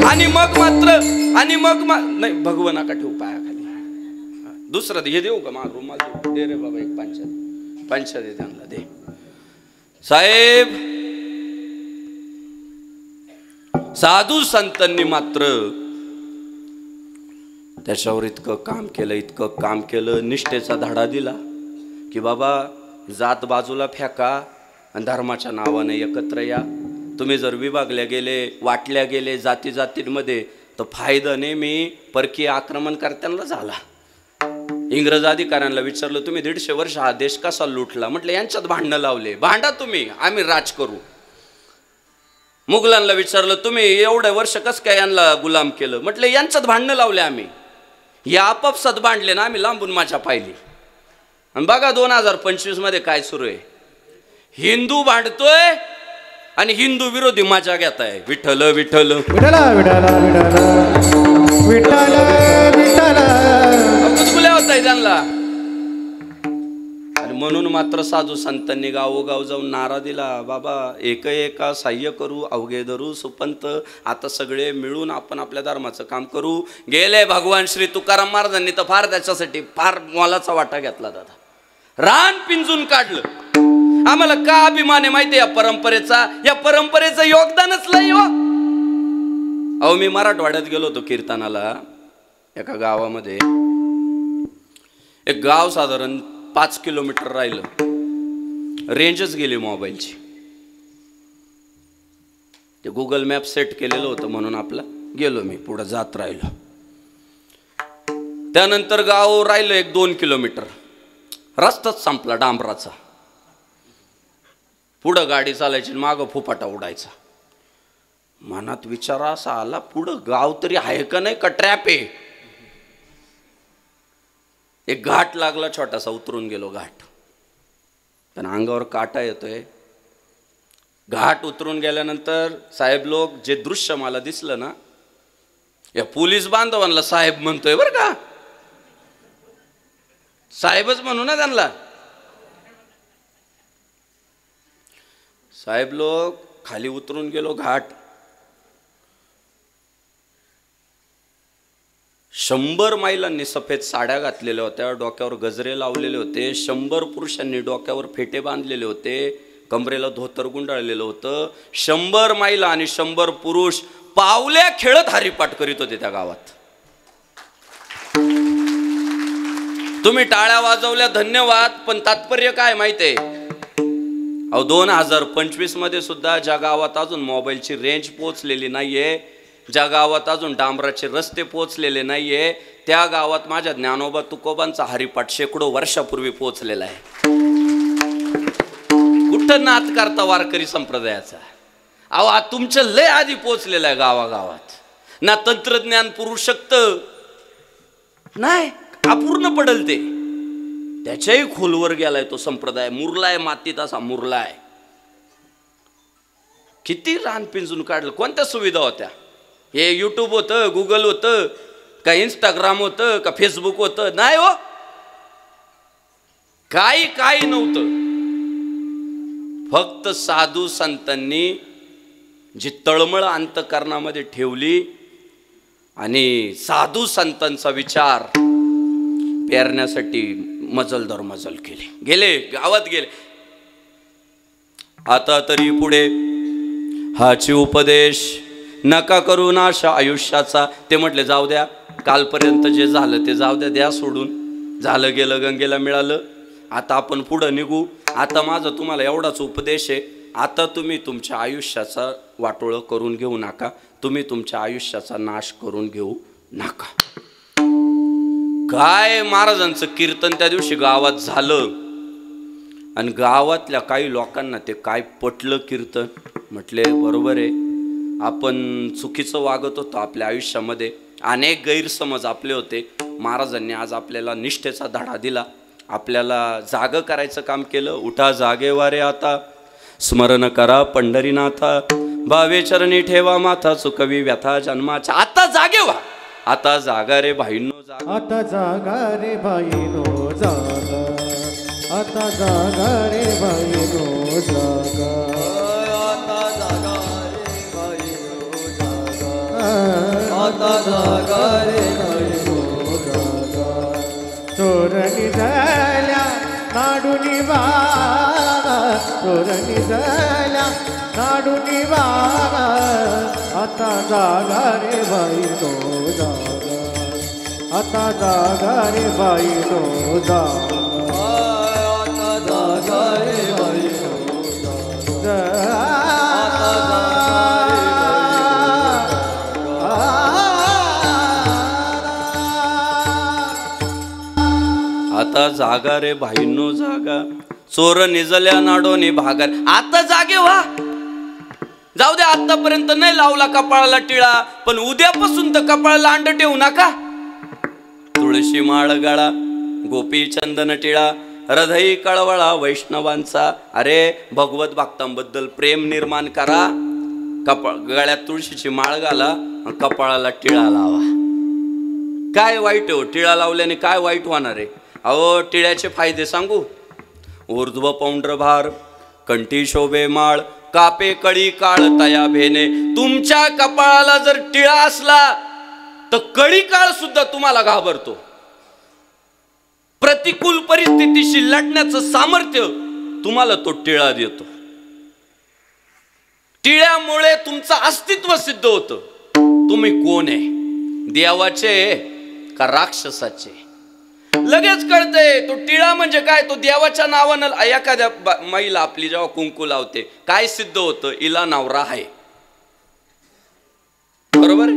आणि मग नाही भगवा नका ठेवू पायाखाली. दुसरं हे देऊ का? माग रुमाल देऊ दे रे बाबा. एक पंचा दे त्यांना दे. साहेब साधू संतांनी मात्र त्याच्यावर इतकं काम केलं, निष्ठेचा धडा दिला की बाबा जात बाजूला फेका आणि धर्माच्या नावाने एकत्र या. तुम्ही जर विभागल्या गेले, वाटल्या गेले जाती जातींमध्ये तर फायदा नेहमी परकीय आक्रमणकर्त्यांना झाला. इंग्रज अधिकाऱ्यांना विचारलं तुम्ही 150 वर्ष हा देश कसा लुटला? म्हटलं यांच्यात भांडणं लावले, भांडा तुम्ही, आम्ही राज करू. मुघलांना विचारलं तुम्ही एवढ्या वर्ष कस काय यांना गुलाम केलं? म्हटलं यांच्यात भांडणं लावले आम्ही, या आपापसात भांडले ना आम्ही लांबून माझ्या पाहिली. आणि बघा 2025 मध्ये काय सुरू आहे. हिंदू भांडतोय आणि हिंदू विरोधी मजा घेत आहे. विठ्ठल विठ्ठल विठ्ठल विठ्ठल विठ्ठल विठ्ठल कुचकुल्या होत आहे त्यांना. आणि म्हणून मात्र साधू संतांनी गावोगाव जाऊन नारा दिला, बाबा एका साह्य करू अवघे धरू सुपंत. आता सगळे मिळून आपण आपल्या धर्माचं काम करू. गेले भगवान श्री तुकाराम महाराजांनी तर फार त्याच्यासाठी फार मोलाचा वाटा घेतला. दादा रान पिंजून काढलं. आम्हाला का अभिमान आहे माहिती आहे या परंपरेचा? या परंपरेचं योगदानच लय हो. अहो मी मराठवाड्यात गेलो होतो कीर्तनाला. एका गावामध्ये, एक गाव साधारण 5 किलोमीटर राहिलं, रेंजच गेली मोबाईलची. ते गुगल मॅप सेट केलेलं होतं म्हणून आपला गेलो मी, पुढे जात राहिलो. त्यानंतर गाव राहिलं 1-2 किलोमीटर, रस्ताच संपला डांबराचा. पुढं गाडी चालायची, मागं फुफाटा उडायचा. मनात विचार असा आला, पुढं गाव तरी आहे का नाही का ट्रॅप आहे. एक घाट लागला छोटासा, उतरून गेलो घाट, पण अंगावर काटा येतोय. घाट उतरून गेल्यानंतर साहेब लोक जे दृश्य मला दिसलं ना, या पोलीस बांधवांना साहेब म्हणतोय बरं का, साहेबच म्हणू ना त्यांना. साहेब लोक खाली उतरून गेलो घाट. 100 महिलांनी सफेद साड्या घातलेल्या होत्या, डोक्यावर गजरे लावलेले होते, 100 पुरुषांनी डोक्यावर फेटे बांधलेले होते, कमरेला धोतर गुंडाळलेलं होतं. 100 महिला आणि 100 पुरुष पावल्या खेळत हरिपाठ करीत होते त्या गावात. तुम्ही टाळ्या वाजवल्या, धन्यवाद, पण तात्पर्य काय माहितीये? अहो 2025 मध्ये सुद्धा ज्या गावात अजून मोबाईलची रेंज पोहोचलेली नाहीये, ज्या गावात अजून डांबराचे रस्ते पोहोचलेले नाहीये, त्या गावात माझ्या ज्ञानोबा तुकोबांचा हरिपाठ शेकडो वर्षापूर्वी पोहोचलेला आहे. कुठं नात करता वारकरी संप्रदायाचा? अहो तुमचं लय आधी पोहोचलेलं आहे गावागावात. ना तंत्रज्ञान पुरू शकतं, नाही अपूर्ण पडल ते. त्याच्याही खोलवर गेलाय तो संप्रदाय, मुरलाय मातीत, असा मुरलाय. किती रान पिंजून काढलं. कोणत्या सुविधा होत्या? हे युट्यूब होतं, गुगल होतं का, इंस्टाग्राम होतं का, फेसबुक होतं? नाही हो, काही नव्हतं. फक्त साधू संतांनी जी तळमळ अंतकरणामध्ये ठेवली आणि साधू संतांचा विचार पेरण्यासाठी मजल दर मजल केली, गेले गावात गेले. आता तरी पुढे हाची उपदेश नका करू नाशा आयुष्याचा. ते म्हटले जाऊ द्या, कालपर्यंत जे झालं ते जाऊ द्या, द्या सोडून. झालं गेलं, गंगेला मिळालं. आता आपण पुढं निघू. आता माझा तुम्हाला एवढाच उपदेश आहे, आता तुम्ही तुमच्या आयुष्याचा वाटोळं करून घेऊ नका, तुम्ही तुमच्या आयुष्याचा नाश करून घेऊ नका. काय महाराजांचं कीर्तन त्या दिवशी गावात झालं आणि गावातल्या काही लोकांना ते काय पटलं कीर्तन. म्हटले बरोबर आहे, आपण चुकीचं वागत होतो आपल्या आयुष्यामध्ये, अनेक गैरसमज आपले होते. महाराजांनी आज आपल्याला निष्ठेचा धडा दिला, आपल्याला जागं करायचं काम केलं. उठा जागे वारे आता, स्मरण करा पंढरीनाथा, भावे चरणी ठेवा माथा, चुकवी व्यथा जन्माच्या. आता जागे व्हा, आता जागा रे भाईंनो जागा, आता जागा रे बाईनो जागा, आता जागा रे बाईनो जागा, आता जागा रे बाईनो जागा, आता जागा रे बाईनो जागा. चोर निघाल्या नाडूनी बागा, चोर निघाल्या नाडूनी बागा, आता जागा रे बाईनो जागा, आता जागा रे बाईनो जागा, आता जागा रे बाईनो जागा, आता जागा आता जागा रे भाईंनो जागा, चोर निजल्या नाडोनी भागार. आता जागे व्हा. जाऊ दे, आतापर्यंत नाही लावला कपाळाला टिळा, पण उद्यापासून तर कपाळाला अंड ठेवू नका. तुळशी माळ गळा, गोपी चंदन टिळा, हृदयी कळवळा वैष्णवांचा. अरे भगवत भक्तांबद्दल प्रेम निर्माण करा. गळ्यात तुळशीची माळ घाला, कपाळाला टिळा लावा. काय वाईट हो टिळा लावल्याने? काय वाईट होणार आहे? अहो टिळ्याचे फायदे सांगू. ऊर्ध्व पौंड्रभार, कंठी शोभे माळ, कापे कळी काळ तया भेने. तुमच्या कपाळाला जर टिळा असला तर कळी काळ सुद्धा तुम्हाला घाबरतो. प्रतिकूल परिस्थितीशी लढण्याचं सामर्थ्य तुम्हाला तो टिळा देतो. टिळ्यामुळे तुमचं अस्तित्व सिद्ध होतं. तुम्ही कोण आहे, देवाचे का राक्षसाचे? लगेच कळतंय. तो टिळा म्हणजे काय? तो देवाच्या नावानं. एखाद्या महिला आपली जेव्हा कुंकू लावते, काय सिद्ध होतं? इला नवरा आहे, बरोबर आहे.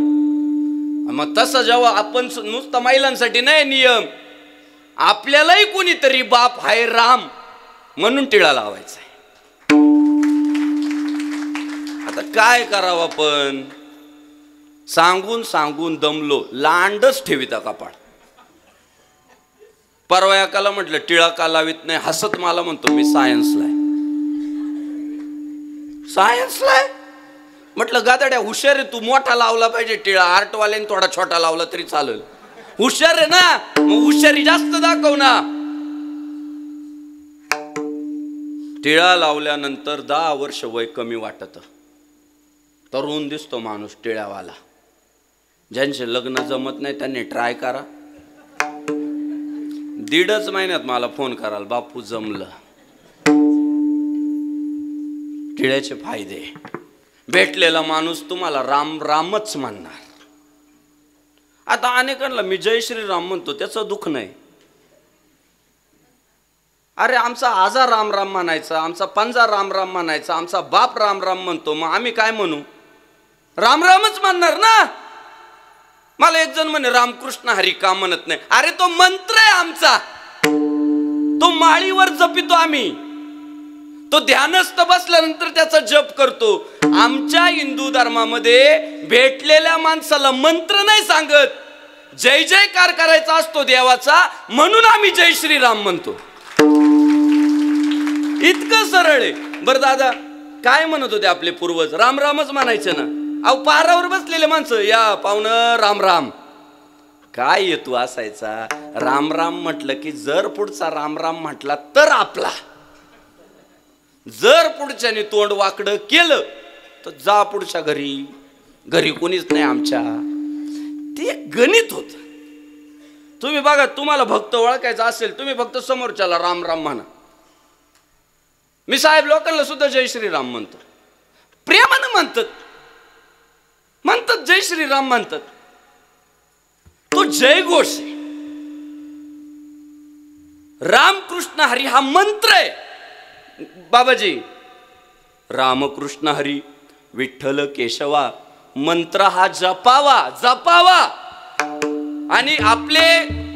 मग तसं जेव्हा आपण नुसतं महिलांसाठी नाही नियम, आपल्यालाही कोणीतरी बाप आहे राम म्हणून टिळा लावायचा आहे. आता काय करावं आपण? सांगून सांगून दमलो, लांडच ठेविता कपाळ. परवा एकाला म्हटलं टिळा का लावित नाही, हसत मला म्हणतो मी सायन्सला आहे. सायन्सला आहे म्हटलं गादड्या, हुशार आहे तू, मोठा लावला पाहिजे टिळा. आर्टवाल्याने थोडा छोटा लावला तरी चालेल. हुशार आहे ना, मग हुशारी जास्त दाखव ना. टिळा लावल्यानंतर 10 वर्ष वय कमी वाटत, तरुण दिसतो माणूस टिळ्यावाला. ज्यांचे लग्न जमत नाही त्यांनी ट्राय करा. 1.5 महिन्यात मला फोन कराल, बापू जमलं. टिळ्याचे फायदे. भेटलेला माणूस तुम्हाला राम रामच म्हणणार. आता अनेकांना मी जय श्रीराम म्हणतो, त्याचं दुःख नाही. अरे आमचा आजा राम राम म्हणायचा, आमचा पंजा राम राम म्हणायचा, आमचा बाप राम राम म्हणतो, मग आम्ही काय म्हणू? राम रामच म्हणणार ना. मला एक जण म्हणे रामकृष्ण हरी का म्हणत नाही. अरे तो मंत्र आहे आमचा, तो माळीवर जपितो आम्ही, तो ध्यानस्थ बसल्यानंतर त्याचा जप करतो. आमच्या हिंदू धर्मामध्ये भेटलेल्या माणसाला मंत्र नाही सांगत, जय जयकार करायचा असतो देवाचा, म्हणून आम्ही जय श्रीराम म्हणतो. इतकं सरळ आहे. बरं दादा, काय म्हणत होते आपले पूर्वज? राम रामच म्हणायचे ना. अहो पारावर बसलेले माणसं, या पाहुणं राम राम. काय येतो असायचा? राम राम म्हटलं की जर पुढचा राम राम म्हटला तर आपला, जर पुढच्याने तोंड वाकडं केलं तर जा पुढच्या घरी, घरी कोणीच नाही आमच्या. ते गणित होत. तुम्ही बघा, तुम्हाला भक्त ओळखायचा असेल, तुम्ही फक्त समोरच्याला राम राम म्हणा. मी साहेब लोकांना सुद्धा जय श्रीराम म्हणतो, प्रेमानं म्हणतात, जय श्रीराम म्हणतात. तो जय घोष आहे. रामकृष्ण हरी हा मंत्र आहे. बाबाजी, रामकृष्ण हरी विठ्ठल केशवा मंत्र हा जपावा जपावा. आणि आपले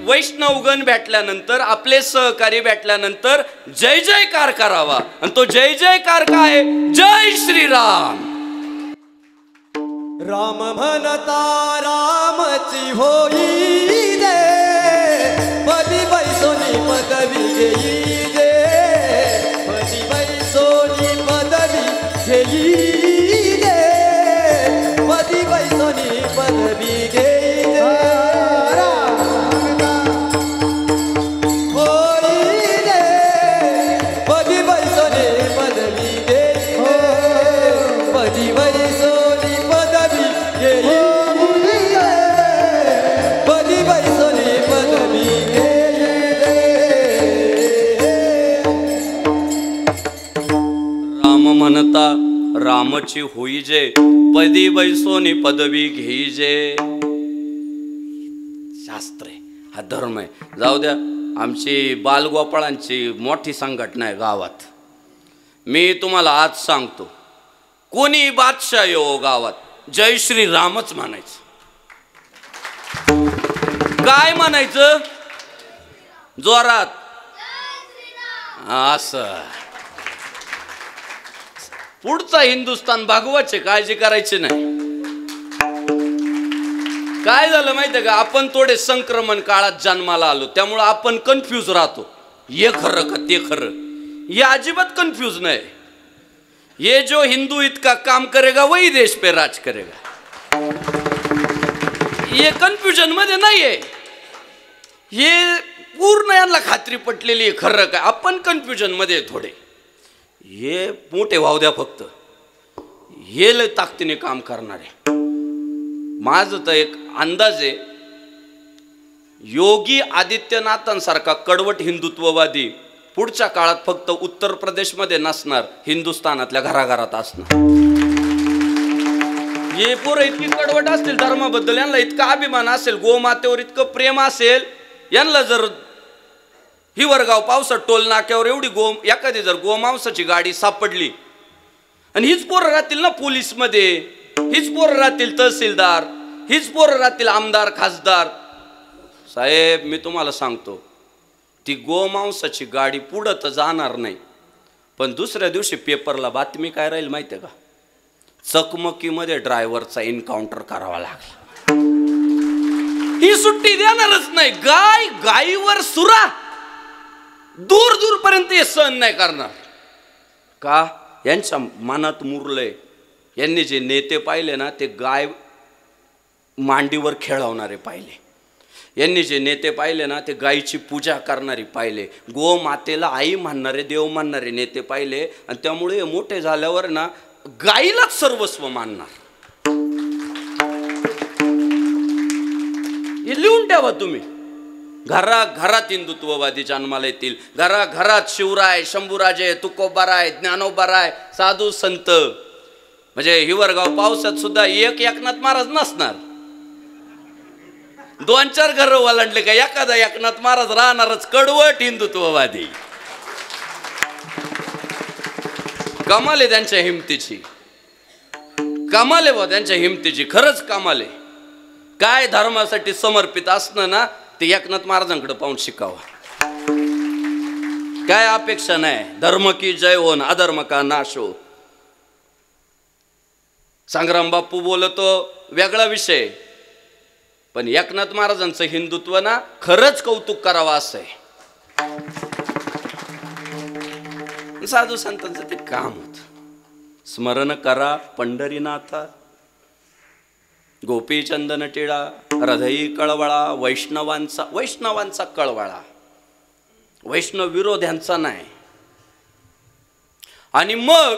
वैष्णवगण भेटल्यानंतर, आपले सहकारी भेटल्यानंतर जय जयकार करावा. आणि तो जय जयकार काय? जय श्रीराम. राम म्हणता रामची होई दे, पदी बैसोनी पदवी घेई दे, पदी बैसोनी पदवी घेई दे, पदी बैसोनी पदवी घेई दे. होई दे, पदी बैसोनी पदवी घेई दे, पदी बैसोनी पदवी घेई दे, पदी बैसोनी पदवी घेई दे. राम म्हणता रामची होई जे, पदी बैसोनी पदवी घेई जे. शास्त्र आहे, हा धर्म आहे. जाऊ द्या, आमची बालगोपाळांची मोठी संघटना आहे गावात. मी तुम्हाला आज सांगतो, कोणी बादशाह येऊ गावात, जय श्री रामच म्हणायचं. काय म्हणायचं? जोरात. असं पुढचा हिंदुस्तान भागवायचे, काळजी करायची नाही. काय झालं माहितीये का, आपण थोडे संक्रमण काळात जन्माला आलो, त्यामुळे आपण कन्फ्यूज राहतो. हे खरं का ते खरं? हे अजिबात कन्फ्यूज नाही. ये जो हिंदू इतका काम करेगा वही देश पे राज करेगा. ये कन्फ्युजन मध्ये नाहीये. हे पूर्ण यांना खात्री पटलेली आहे खरं काय. आपण कन्फ्युजन मध्ये थोडे. हे मोठे वाहू द्या फक्त, हे लय ताकदीने काम करणारे. माझं तर एक अंदाज आहे, योगी आदित्यनाथांसारखा कडवट हिंदुत्ववादी पुढच्या काळात फक्त उत्तर प्रदेशमध्ये नसणार, हिंदुस्थानातल्या घराघरात असणार. हे पोरं इतकी कडवट असतील धर्माबद्दल, यांना इतका अभिमान असेल, गोमातेवर इतकं प्रेम असेल, यांना जर हिवरगाव पावसात टोल नाक्यावर एखादी जर गोमांसाची गाडी सापडली, आणि हीच पोरं राहतील ना पोलीसमध्ये, हीच पोरं राहतील तहसीलदार, हीच पोरं राहतील आमदार खासदार. साहेब मी तुम्हाला सांगतो, ती गोमांसाची गाडी पुढं तर जाणार नाही, पण दुसऱ्या दिवशी पेपरला बातमी काय राहील माहिती आहे का? चकमकीमध्ये ड्रायव्हरचा एन्काउंटर करावा लागला. ही सुट्टी देणारच नाही. गायीवर सुरा दूर दूर पर्यंत हे सहन नाही करणार. का? यांच्या मनात मुरलंय. यांनी जे नेते पाहिले ना, ते गाय मांडीवर खेळवणारे पाहिले. यांनी जे नेते पाहिले ना, ते गायीची पूजा करणारी पाहिले. गो मातेला आई म्हणणारे, देव म्हणणारे नेते पाहिले. आणि त्यामुळे मोठे झाल्यावर ना गायीलाच सर्वस्व मानणार. लिहून ठेवा तुम्ही. घराघरात हिंदुत्ववादी जन्माला येतील. घराघरात शिवराय, शंभूराजे, तुकोबाराय, ज्ञानोबाराय, साधू संत. म्हणजे हिवरगाव पावसात सुद्धा एकनाथ महाराज नसणार. 2-4 घर ओलांडले का एखादा एकनाथ महाराज राहणारच कडवट हिंदुत्ववादी. कमाल आहे त्यांच्या हिमतीची, कमाल आहे त्यांच्या हिमतीची, खरंच कमाल आहे. काय धर्मासाठी समर्पित असणं ना ते एकनाथ महाराजांकडे पाहून शिकावं. काय अपेक्षा नाही. धर्म की जय हो, अधर्म का नाश हो. संग्राम बापू बोलतो वेगळा विषय, पण एकनाथ महाराजांचं हिंदुत्व ना खरंच कौतुक करावं असं आहे. साधू संतांचं ते काम होत. स्मरण करा पंढरीनाथा, गोपीचंदन टिळा, हृदयी कळवळा, वैष्णवांचा कळवळा, वैष्णव विरोध्यांचा नाही. आणि मग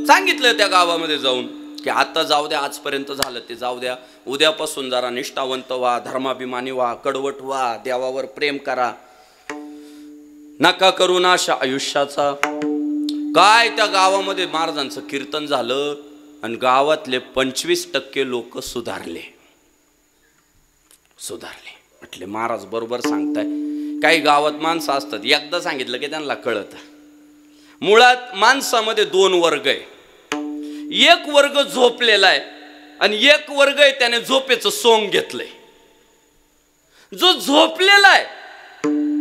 सांगितलं त्या गावामध्ये जाऊन की आता जाऊ द्या, आजपर्यंत झालं ते जाऊ द्या, उद्यापासून जरा निष्ठावंत व्हा, धर्माभिमानी व्हा, कडवट व्हा, देवावर प्रेम करा, नका करू नाशा आयुष्याचा. काय त्या गावामध्ये महाराजांचं कीर्तन झालं आणि गावातले 25% लोक सुधारले. म्हटले महाराज बरोबर सांगताय. काही गावात माणसं असतात, एकदा सांगितलं की त्यांना कळत. मुळात माणसामध्ये 2 वर्ग आहे. एक वर्ग झोपलेला आहे आणि एक वर्ग आहे त्याने झोपेचं सोंग घेतलंय. जो झोपलेला आहे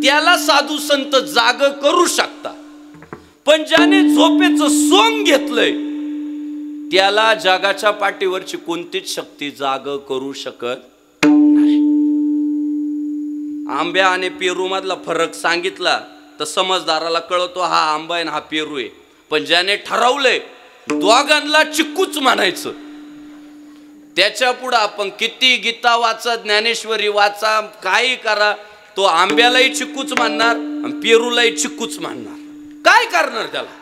त्याला साधू संत जाग करू शकता, पण ज्याने झोपेचं सोंग घेतलंय त्याला जगाच्या पाठीवरची कोणतीच शक्ती जाग करू शकत नाही. आंब्या आणि पेरू मधला फरक सांगितला तर समजदाराला कळतो हा आंबा आहे ना हा पेरू आहे. पण ज्याने ठरवलंय दोघांना चिक्कूच म्हणायचं, त्याच्या पुढे आपण किती गीता वाचा, ज्ञानेश्वरी वाचा, काही करा, तो आंब्यालाही चिक्कूच मानणार आणि पेरूलाही चिक्कूच मानणार. काय करणार त्याला?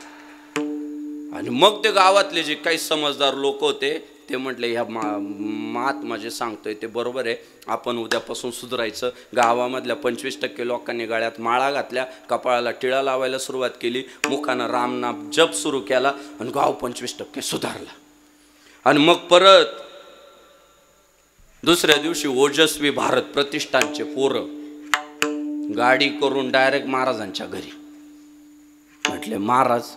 आणि मग ते गावातले जे काही समजदार लोक होते ते म्हटले ह्या महात्मा जे सांगतोय ते बरोबर आहे, आपण उद्यापासून सुधारायचं. गावामधल्या 25% लोकांनी गळ्यात माळा घातल्या, कपाळाला टिळा लावायला सुरुवात केली, मुखानं रामनाम जप सुरू केला आणि गाव 25% सुधारला. आणि मग परत दुसऱ्या दिवशी ओजस्वी भारत प्रतिष्ठानचे पोरं गाडी करून डायरेक्ट महाराजांच्या घरी. म्हटले महाराज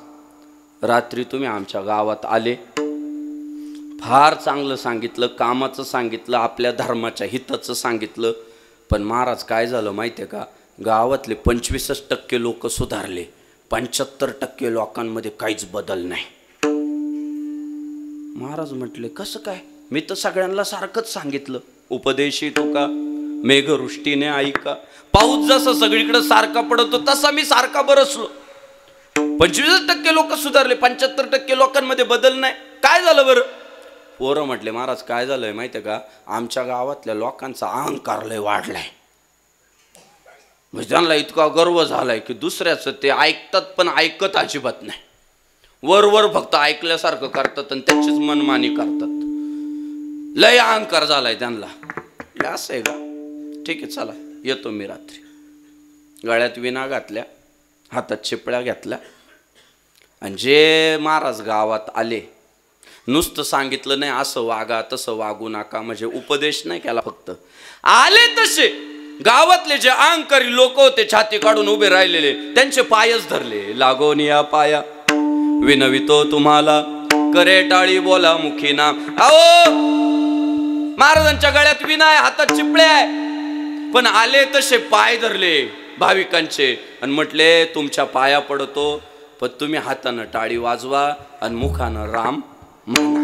रात्री तुम्ही आमच्या गावात आले, फार चांगलं सांगितलं, कामाचं सांगितलं, आपल्या धर्माच्या हिताचं सांगितलं, पण महाराज काय झालं माहिती आहे का, गावातले 25% लोक सुधारले, 75% लोकांमध्ये काहीच बदल नाही. महाराज म्हटले कसं काय? मी तर सगळ्यांना सारखंच सांगितलं, उपदेशी तुका मेघवृष्टीने ऐका. पाऊस जसा सगळीकडे सारखा पडतो तसा मी सारखा बरसलो. 25% लोक सुधारले, 75% लोकांमध्ये बदल नाही. काय झालं बरं? पोरं म्हटले महाराज काय झालंय माहितीये का, आमच्या गावातल्या लोकांचा अहंकार लय वाढलाय. म्हणजे त्यांना इतका गर्व झालाय की दुसऱ्याचं ते ऐकतात पण ऐकत अजिबात नाही. वर फक्त ऐकल्यासारखं करतात आणि त्याचीच मनमानी करतात. लय अहंकार झालाय त्यांना. असं आहे का? ठीक आहे चला येतो मी रात्री. गळ्यात विना घातल्या, हातात चिपळ्या घेतल्या आणि जे महाराज गावात आले, नुसतं सांगितलं नाही असं वागा तसं वागू नका, म्हणजे उपदेश नाही केला, फक्त आले तसे गावातले जे अहंकारी लोक होते छाती काढून उभे राहिलेले त्यांचे पायच धरले. लागोन या पाया विनवितो तुम्हाला, करे टाळी बोला मुखी नाम. अहो महाराजांच्या गळ्यात विना आहे, हातात चिपळे आहे, पण आले तसे पाय धरले भाविकांचे आणि म्हटले तुमच्या पाया पडतो, पण तुम्ही हातानं टाळी वाजवा आणि मुखानं राम म्हणा.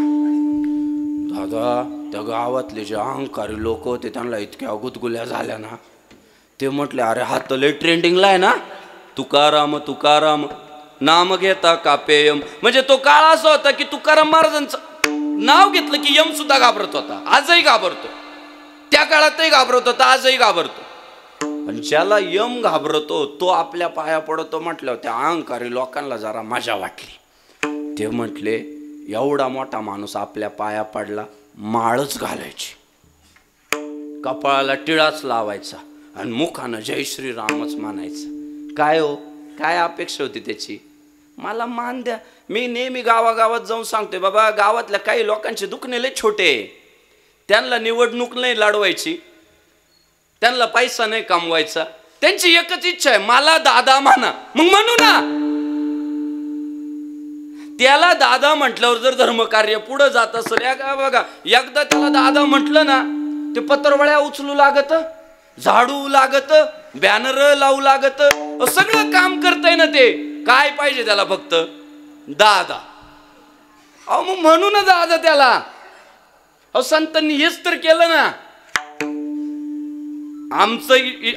दादा त्या गावातले जे अहंकारी लोक होते त्यांना इतक्या गुदगुल्या झाल्या ना, ते म्हटले अरे हा तर लय ट्रेंडिंगला आहे ना, तुकाराम तुकाराम नाम घेता कापेयम. म्हणजे तो काळ असा होता की तुकाराम महाराजांचं नाव घेतलं की यम सुद्धा घाबरत होता, आजही घाबरतो. त्या काळातही घाबरत होता, आजही घाबरतो. आणि ज्याला यम घाबरतो तो आपल्या पाया पडतो म्हटल्यावर त्या अहंकारी लोकांना जरा मजा वाटली. ते म्हटले एवढा मोठा माणूस आपल्या पाया पडला, माळच घालायची. कपाळाला टिळाच लावायचा आणि मुखानं जय श्रीरामच म्हणायचं. काय हो, काय अपेक्षा होती त्याची? मला मान द्या. मी नेहमी गावागावात जाऊन सांगतोय, बाबा गावातल्या काही लोकांचे दुखणे लय छोटे, त्यांना निवडणूक नाही लढवायची, त्यांना पैसा नाही कमवायचा, त्यांची एकच इच्छा आहे मला दादा म्हणा. मग म्हणू ना. त्याला दादा म्हटल्यावर जर धर्मकार्य पुढे जात असेल, बघा एकदा त्याला दादा म्हटलं ना, ते पत्रवळ्या उचलू लागत, झाडू लागत, बॅनर लावू लागत, सगळं काम करताय ना. ते काय पाहिजे त्याला? फक्त दादा. अहो मग म्हणू ना दादा त्याला. अहो संतांनी हेच तर केलं ना.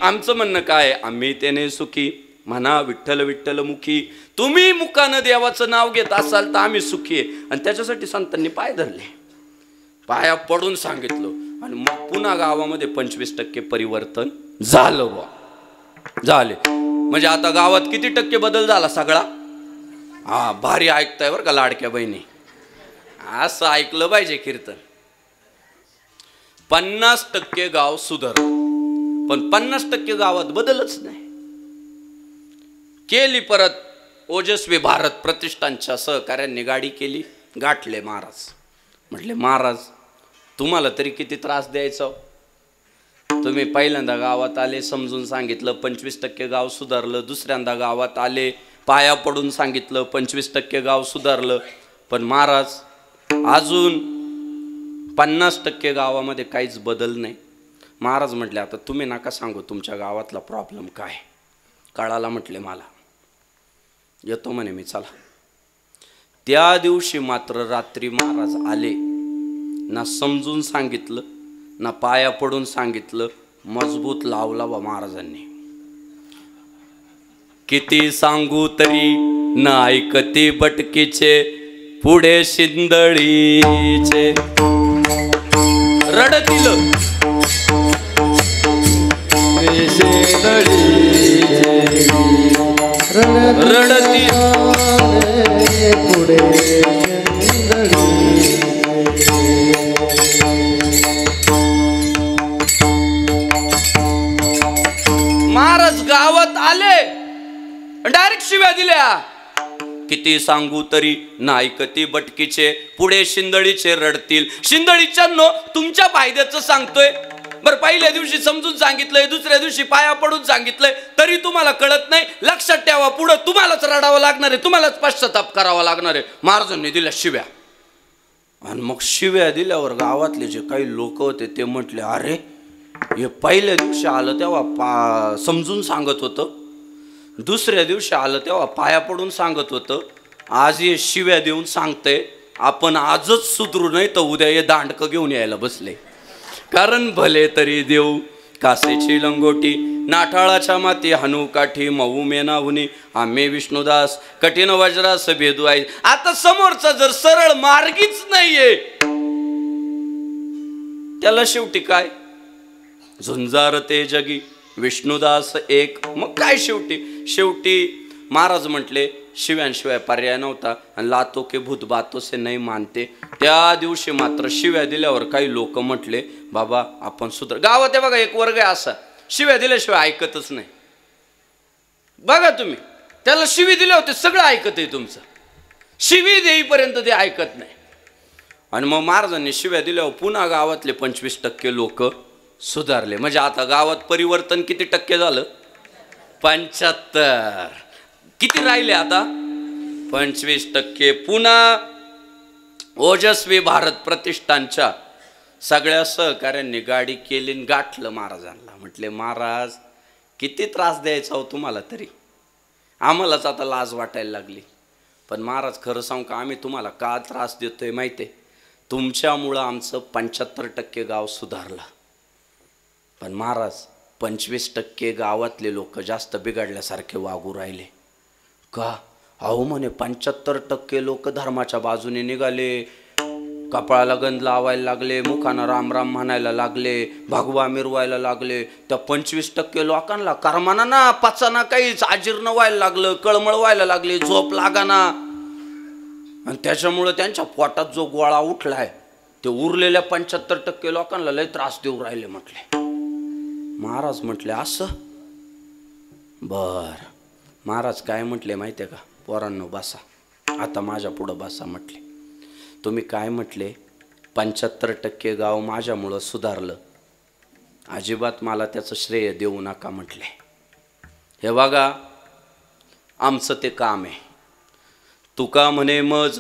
आमचं म्हणणं काय? आम्ही त्याने सुखी म्हणा, विठ्ठल विठ्ठल मुखी. तुम्ही मुखानं देवाचं नाव घेत असाल तर आम्ही सुखी आहे. आणि त्याच्यासाठी संतांनी पाय धरले, पाया पडून सांगितलं. आणि मग पुन्हा गावामध्ये 25% परिवर्तन झालं बा. झाले म्हणजे आता गावात किती टक्के बदल झाला सगळा? हा, भारी ऐकताय बरं का लाडक्या बहिणी. असं ऐकलं पाहिजे कीर्तन. 50% गाव सुधारलं, पण 50% गावात बदलच नाही. केली परत ओजस्वी भारत प्रतिष्ठानच्या सहकार्यांनी गाडी केली, गाठले महाराज. म्हटले महाराज तुम्हाला तरी किती त्रास द्यायचा? तुम्ही पहिल्यांदा गावात आले, समजून सांगितलं, 25% गाव सुधारलं. दुसऱ्यांदा गावात आले, पाया पडून सांगितलं, 25% गाव सुधारलं. पण महाराज अजून 50% गावामध्ये काहीच बदल नाही. महाराज म्हटले आता तुम्ही नका सांगू तुमच्या गावातला प्रॉब्लेम काय. कळाला म्हटले मला, येतो म्हणे मी, चला. त्या दिवशी मात्र रात्री महाराज आले, ना समजून सांगितलं ना पाया पडून सांगितलं, मजबूत लावला बा महाराजांनी. किती सांगू तरी न ऐकती बटकीचे, पुढे शिंदळीचे रडतील, रडती पुढे महाराज गावात आले, डायरेक्ट शिव्या दिल्या. किती सांगू तरी न ऐकती बटकीचे, पुढे शिंदळीचे रडतील. शिंदळीच्या नो तुमच्या फायद्याचं सांगतोय. बरं पहिल्या दिवशी समजून सांगितलंय, दुसऱ्या दिवशी पाया पडून सांगितलंय, तरी तुम्हाला कळत नाही. लक्षात ठेवा, पुढे तुम्हालाच रडावं लागणार आहे, तुम्हालाच पश्चाताप करावा लागणार आहे. महाराजांनी दिल्या शिव्या. आणि मग शिव्या दिल्यावर गावातले जे काही लोक होते ते म्हटले, अरे हे पहिल्या दिवशी आलं तेव्हा समजून सांगत होतं, दुसऱ्या दिवशी आलं तेव्हा पाया पडून सांगत होतं, आज हे शिव्या देऊन सांगते. आपण आजच सुधरू नाही तर उद्या हे दांडकं घेऊन यायला बसले. कारण भले तरी देऊ कासेची लंगोटी, नाठाळाच्या माती हानू काठी, मऊ मेनाहुनी आम्ही विष्णुदास, कठीण वज्रास भेदू आहे. आता समोरचा जर सरळ मार्गीच नाहीये, त्याला शेवटी काय? झुंजार ते जगी विष्णुदास एक. मग काय शेवटी महाराज म्हटले शिव्यांशिवाय पर्याय नव्हता. आणि लातो के भूत बातो से नाही मानते. त्या दिवशी मात्र शिव्या दिल्यावर काही लोक म्हटले, बाबा आपण सुधार. गावात आहे बघा एक वर्ग आहे असा, शिव्या दिल्याशिवाय ऐकतच नाही. बघा तुम्ही, त्याला शिवी दिले होते सगळं ऐकत आहे तुमचं, शिवी देईपर्यंत ते ऐकत नाही. आणि मग महाराजांनी शिव्या दिल्यावर पुन्हा गावातले 25% लोक सुधारले. म्हणजे आता गावात परिवर्तन किती टक्के झालं? 75. किती राहिले आता? 25%. पुन्हा ओजस्वी भारत प्रतिष्ठानच्या सगळ्या सहकार्यांनी गाडी केली, गाठलं महाराजांना. म्हटले महाराज किती त्रास द्यायचा हो तुम्हाला, तरी आम्हालाच आता लाज वाटायला लागली. पण महाराज खरं सांगू का, आम्ही तुम्हाला का त्रास देतोय माहिती आहे? तुमच्यामुळं आमचं 75% गाव सुधारलं. पण महाराज 25% गावातले लोक जास्त बिघडल्यासारखे वागू राहिले का? अहो म्हणे 75% लोक धर्माच्या बाजूने निघाले, कपाळाला गंध लावायला लागले, मुखानं राम राम म्हणायला लागले, भगवा मिरवायला लागले. त्या 25% लोकांना कर्माना ना पचाना काहीच, अजीर्ण व्हायला लागलं, कळमळ व्हायला लागली, झोप लागाना. आणि त्याच्यामुळं त्यांच्या पोटात जो गोळा उठलाय ते उरलेल्या 75% लोकांना लय त्रास देऊ राहिले म्हटले. महाराज म्हटले असं बर. महाराज काय म्हटले माहिती आहे का? पोरांनो बसा, आता माझ्या पुढं बसा म्हटले. तुम्ही काय म्हटले? 75% गाव माझ्यामुळं सुधारलं. अजिबात मला त्याचं श्रेय देऊ नका म्हटले. हे बघा आमचं ते काम आहे. तुका म्हणे मज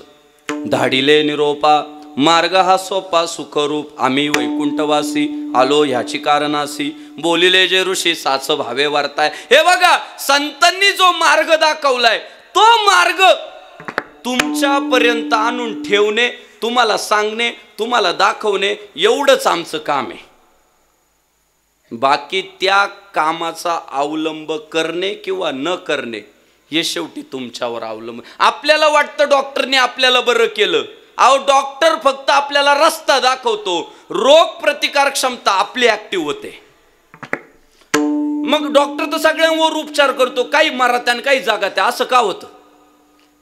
धाडिले निरोपा, मार्ग हा सोपा सुखरूप, आम्ही वैकुंठवासी आलो ह्याची कारणासी, बोलिले जे ऋषी साच भावे वार्ताय. हे बघा संतांनी जो मार्ग दाखवलाय तो मार्ग तुमच्यापर्यंत आणून ठेवणे, तुम्हाला सांगणे, तुम्हाला दाखवणे एवढंच आमचं काम आहे. बाकी त्या कामाचा अवलंब करणे किंवा न करणे हे शेवटी तुमच्यावर अवलंबून. आपल्याला वाटतं डॉक्टरने आपल्याला बरं केलं. अहो डॉक्टर फक्त आपल्याला रस्ता दाखवतो, रोग प्रतिकार क्षमता आपली ऍक्टिव्ह होते. मग डॉक्टर तर सगळ्यांवर उपचार करतो, काही मरात्यान काही जागात्या. असं का होतं?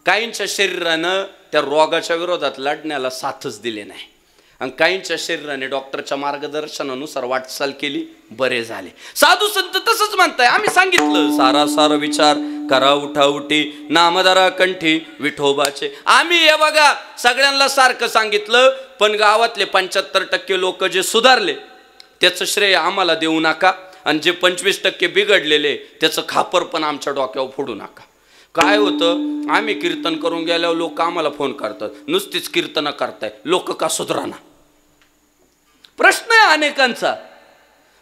काहींच्या शरीरानं त्या रोगाच्या विरोधात लढण्याला साथच दिले नाही आणि काहींच्या शरीराने डॉक्टरच्या मार्गदर्शनानुसार वाटचाल केली, बरे झाले. साधू संत तसंच म्हणताय. आम्ही सांगितलं सारासार विचार करा उठाउठी, नामधारा कंठी विठोबाचे. आम्ही हे बघा सगळ्यांना सारखं सांगितलं, पण गावातले 75% लोक जे सुधारले त्याचं श्रेय आम्हाला देऊ नका आणि जे 25% बिघडलेले त्याचं खापर पण आमच्या डोक्यावर फोडू नका. काय होतं, आम्ही कीर्तन करून गेल्यावर लोक आम्हाला फोन करतात, नुसतीच कीर्तन करताय, लोक का सुधारणा? प्रश्न आहे अनेकांचा.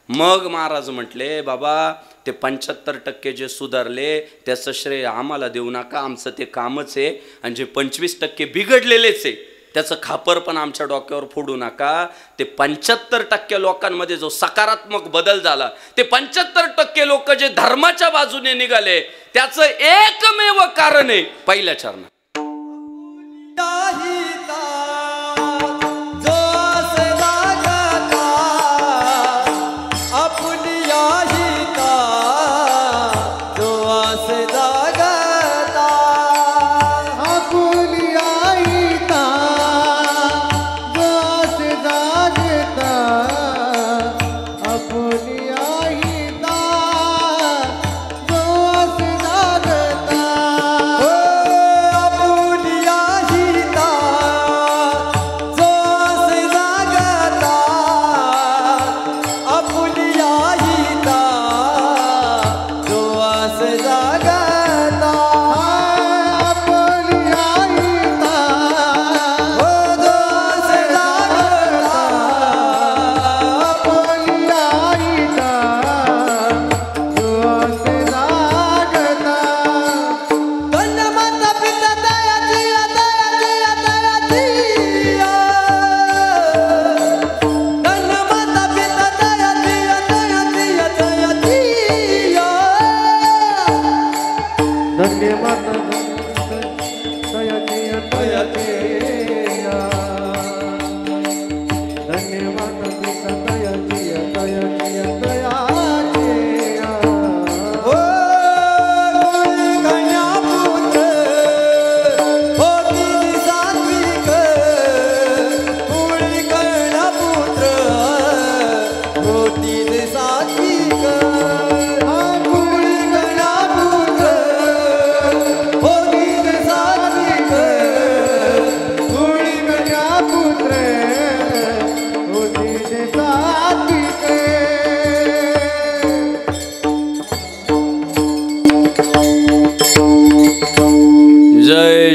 मग महाराज म्हटले बाबा ते 75% जे सुधारले त्याचं श्रेय आम्हाला देऊ नका, आमचं ते कामच आहे. आणि जे 25% बिघडलेलेच आहे त्याचं खापर पण आमच्या डोक्यावर फोडू नका. ते 75% लोकांमध्ये जो सकारात्मक बदल झाला, ते 75% लोक जे धर्माच्या बाजूने निघाले त्याचं एकमेव कारण आहे पहिल्या चरणात.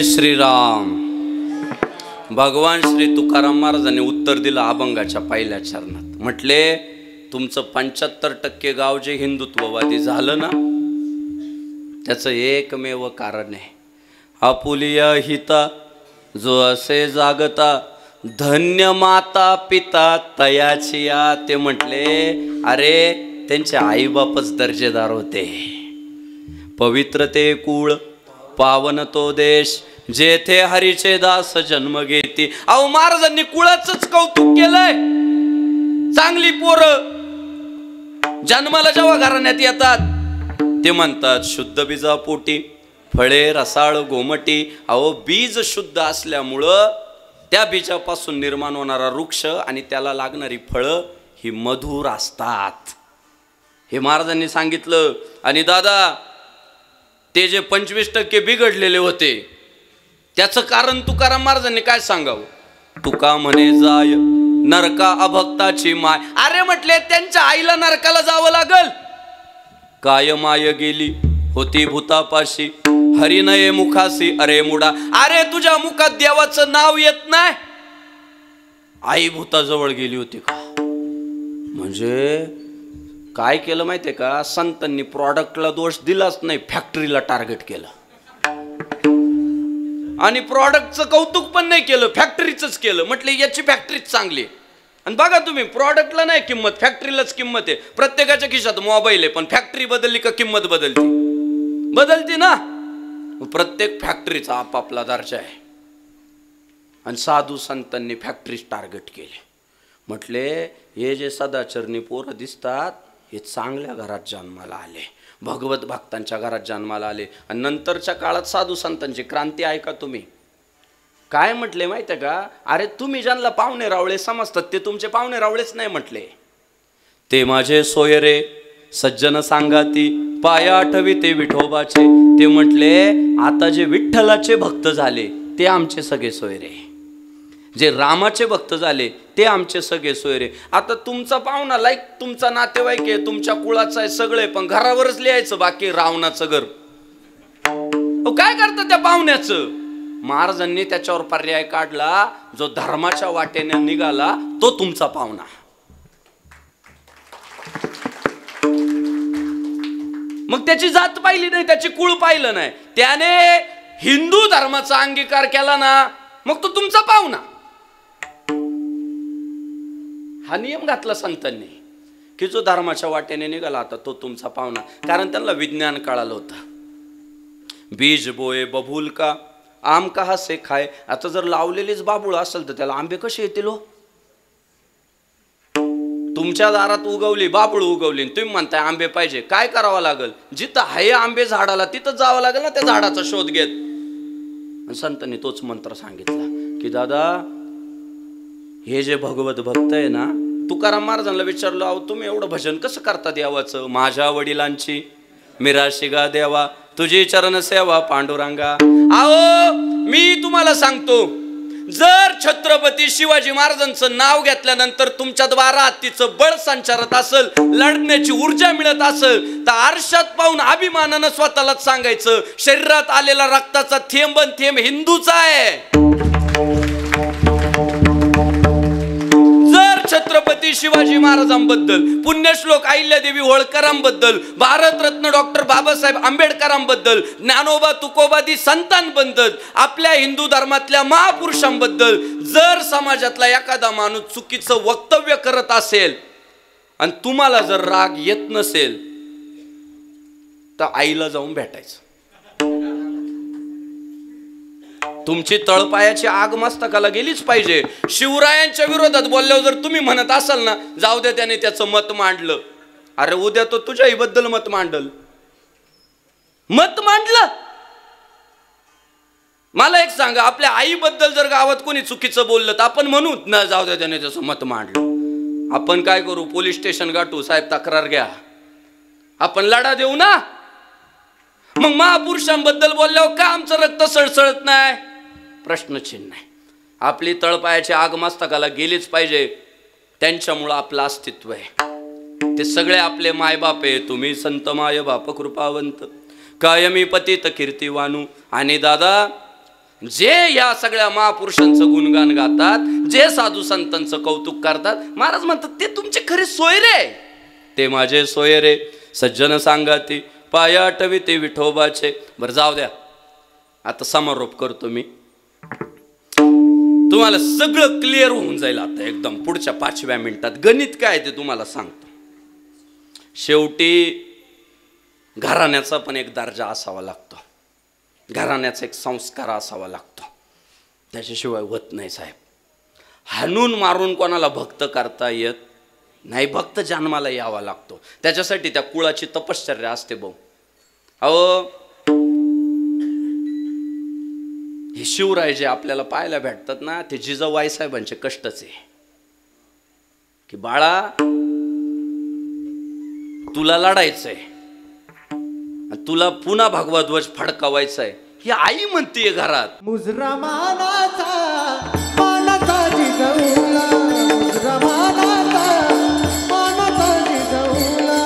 श्रीराम. भगवान श्री तुकाराम महाराजांनी उत्तर दिलं अभंगाच्या पहिल्या चरणात. म्हटले तुमचं 75% गाव जे हिंदुत्ववादी झालं ना त्याचं एकमेव कारण आहे आपुलिया हिता जो असे जागता, धन्य माता पिता तयाची या. ते म्हटले अरे त्यांचे आईबापच दर्जेदार होते. पवित्र ते कुळ पावन तो देश, जेथे हरीचे दास जन्म घेती. अहो महाराजांनी कुळाचंच कौतुक केलंय. चांगली पोरं जन्माला जेव्हा घराण्यात येतात ते म्हणतात शुद्ध बीजापोटी फळे रसाळ गोमटी. अहो बीज शुद्ध असल्यामुळं त्या बीजापासून निर्माण होणारा वृक्ष आणि त्याला लागणारी फळं ही मधुर असतात, हे महाराजांनी सांगितलं. आणि दादा, ते जे 25% बिघडलेले होते त्याचं कारण तुकाराम महाराजांनी काय सांगावं? तुका म्हणे जाय नरका अभक्ताची माय. अरे म्हटले त्यांच्या आईला नरकाला जावं लागल. काय माय गेली होती भूतापाशी, हरिनये मुखासी अरे मुडा. अरे तुझ्या मुखात देवाचं नाव येत नाही, आई भूताजवळ गेली होती का? म्हणजे काय केलं माहितीये का, संतांनी प्रॉडक्टला दोष दिलाच नाही, फॅक्टरीला टार्गेट केलं. आणि प्रॉडक्टचं कौतुक पण नाही केलं, फॅक्टरीच केलं. म्हटलं याची फॅक्टरीच चांगली. आणि बघा तुम्ही, प्रॉडक्टला नाही किंमत, फॅक्टरीलाच किंमत आहे. प्रत्येकाच्या खिशात मोबाईल आहे, पण फॅक्टरी बदलली का किंमत बदलती ना. प्रत्येक फॅक्टरीचा आपापला दर्जा आहे. आणि साधू संतांनी फॅक्टरीच टार्गेट केले. म्हटले हे जे सदाचरणी पोरं दिसतात हे चांगल्या घरात जन्माला आले, भगवत भक्तांच्या घरात जन्माला आले. आणि नंतरच्या काळात साधू संतांची क्रांती ऐका तुम्ही. काय म्हटले माहिती आहे का? अरे तुम्ही ज्यांना पाहुणे रावळे समजतात ते तुमचे पाहुणे रावळेच नाही म्हटले. ते माझे सोयरे सज्जन सांगाती, पाया आठवी ते विठोबाचे. ते म्हटले आता जे विठ्ठलाचे भक्त झाले ते आमचे सगळे सोयरे, जे रामाचे भक्त झाले ते आमचे सगळे सोयरे. आता तुमचा पाहुणा लाईक तुमचा नातेवाईक आहे, तुमच्या कुळाचा आहे सगळे, पण घरावरच लिहायचं बाकी रावणाचं घर. काय करतं त्या पाहुण्याचं? महाराजांनी त्याच्यावर पर्याय काढला, जो धर्माच्या वाटेने निघाला तो तुमचा पाहुणा. मग त्याची जात पाहिली नाही, त्याची कुळ पाहिलं नाही, त्याने हिंदू धर्माचा अंगीकार केला ना, मग तो तुमचा पाहुणा. हा नियम घातला संतांनी की जो धर्माच्या वाटेने निघाला आता तो तुमचा पाहुणा. कारण त्यांना विज्ञान कळालं होतं. बीज बोये बबूल का आम कहा से खाय. आता जर लावलेलीच बाबूळ असेल तर त्याला आंबे कसे येतील हो? तुमच्या दारात उगवली बाबूळ उगवली, तुम्ही म्हणताय आंबे पाहिजे, काय करावं लागेल? जिथं आहे आंबे झाडाला तिथं जावं लागेल ना त्या झाडाचा शोध घेत. संतांनी तोच मंत्र सांगितला की दादा हे जे भगवत भक्त आहे ना, तुकाराम महाराजांना विचारलं, अहो तुम्ही एवढं भजन कसं करता देवाचं? माझ्या वडिलांची मिराशिगा देवा तुझी चरण सेवा पांडुरंगा. अहो मी तुम्हाला सांगतो, जर छत्रपती शिवाजी महाराजांचं नाव घेतल्यानंतर तुमच्या द्वारा हत्तीचं बळ संचारत असेल, लढण्याची ऊर्जा मिळत असेल, तर आरशात पाहून अभिमानानं स्वतःलाच सांगायचं, शरीरात आलेला रक्ताचा थेंब थेंब हिंदूचा आहे. छत्रपती शिवाजी महाराजांबद्दल, पुण्यश्लोक अहिल्यादेवी होळकरांबद्दल, भारतरत्न डॉक्टर बाबासाहेब आंबेडकरांबद्दल, ज्ञानोबा तुकोबादी संतांबद्दल, आपल्या हिंदू धर्मातल्या महापुरुषांबद्दल जर समाजातला एखादा माणूस चुकीचं वक्तव्य करत असेल आणि तुम्हाला जर राग येत नसेल तर आईला जाऊन भेटायचं. तुमची तळपायाची आग मस्तकाला गेलीच पाहिजे. शिवरायांच्या विरोधात बोलल्यावर जर तुम्ही म्हणत असाल ना, जाऊ दे त्याने त्याचं मत मांडलं, अरे उद्या तो तुझ्या आईबद्दल मत मांडलं. मला एक सांगा, आपल्या आईबद्दल जर गावात कोणी चुकीचं बोललं तर आपण म्हणू ना, जाऊ दे त्याने त्याचं मत मांडलं. आपण काय करू? पोलीस स्टेशन गाठू, साहेब तक्रार घ्या, आपण लढा देऊ ना. मग महापुरुषांबद्दल बोलल्यावर का आमचं रक्त सळसळत नाही? प्रश्नचिन्ह नाही. आपली तळपायाची आग मस्तकाला गेलीच पाहिजे, त्यांच्यामुळं आपलं अस्तित्व आहे. ते सगळे आपले मायबाप आहे. तुम्ही संत माय बाप कृपावंत, कायमी पतित कीर्तिवानू. आणि दादा जे या सगळ्या महापुरुषांचं गुणगान गातात, जे साधू संतांचं कौतुक करतात, महाराज म्हणतात ते तुमचे खरे सोयरे. ते माझे सोयरे सज्जन सांगाती, पाया आठवी ते विठोबाचे. बरं जाऊ द्या, आता समारोप करतो मी. तुम्हाला सगळं क्लिअर होऊन जाईल आता एकदम पुढच्या 5व्या मिनिटात. गणित काय ते तुम्हाला सांगतो. शेवटी घराण्याचा पण एक दर्जा असावा लागतो, घराण्याचा एक संस्कार असावा लागतो, त्याच्याशिवाय होत नाही साहेब. हाणून मारून कोणाला भक्त करता येत नाही, भक्त जन्माला यावा लागतो. त्याच्यासाठी त्या कुळाची तपश्चर्या असते भाऊ. अहो हे शिवराय जे आपल्याला पाहायला भेटतात ना, ते जिजाऊ साहेबांचे कष्टच आहे की बाळा तुला लढायचंय, तुला पुन्हा भगवा ध्वज फडकावायचाय, ही आई म्हणतीये घरात. मुजरा मानाचा मानाचा जिजाऊला, मुजरा मानाचा मानाचा जिजाऊला,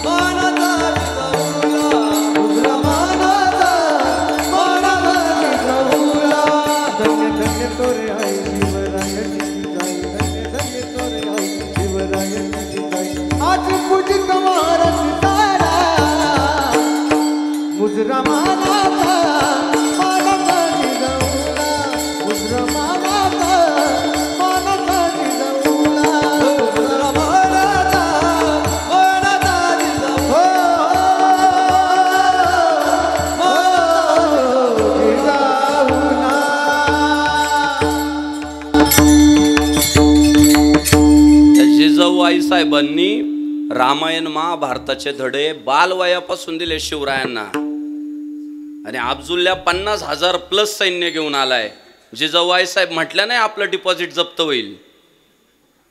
मानाचा जिजाऊला, मुजरा मानाचा मानाचा जिजाऊला. धन्य धन्य तोरे आई शिवरायाची जिजाई, धन्य धन्य तोरे आई शिवरायाची जिजाई. आज पूजित महाराज तारा, मुजरा मानाचा मानाचा जिजाऊला, मुजरा मानाचा मानाचा जिजाऊला, मुजरा मानाचा मानाचा जिजाऊला, जिजाऊ आई साहेबांनी रामायण महाभारताचे धडे बालवयापासून दिले शिवरायांना. आणि अब्दुल्ला 50,000 प्लस सैन्य घेऊन आलाय. जिजाऊ आई साहेब म्हटलं नाही आपलं डिपॉझिट जप्त होईल,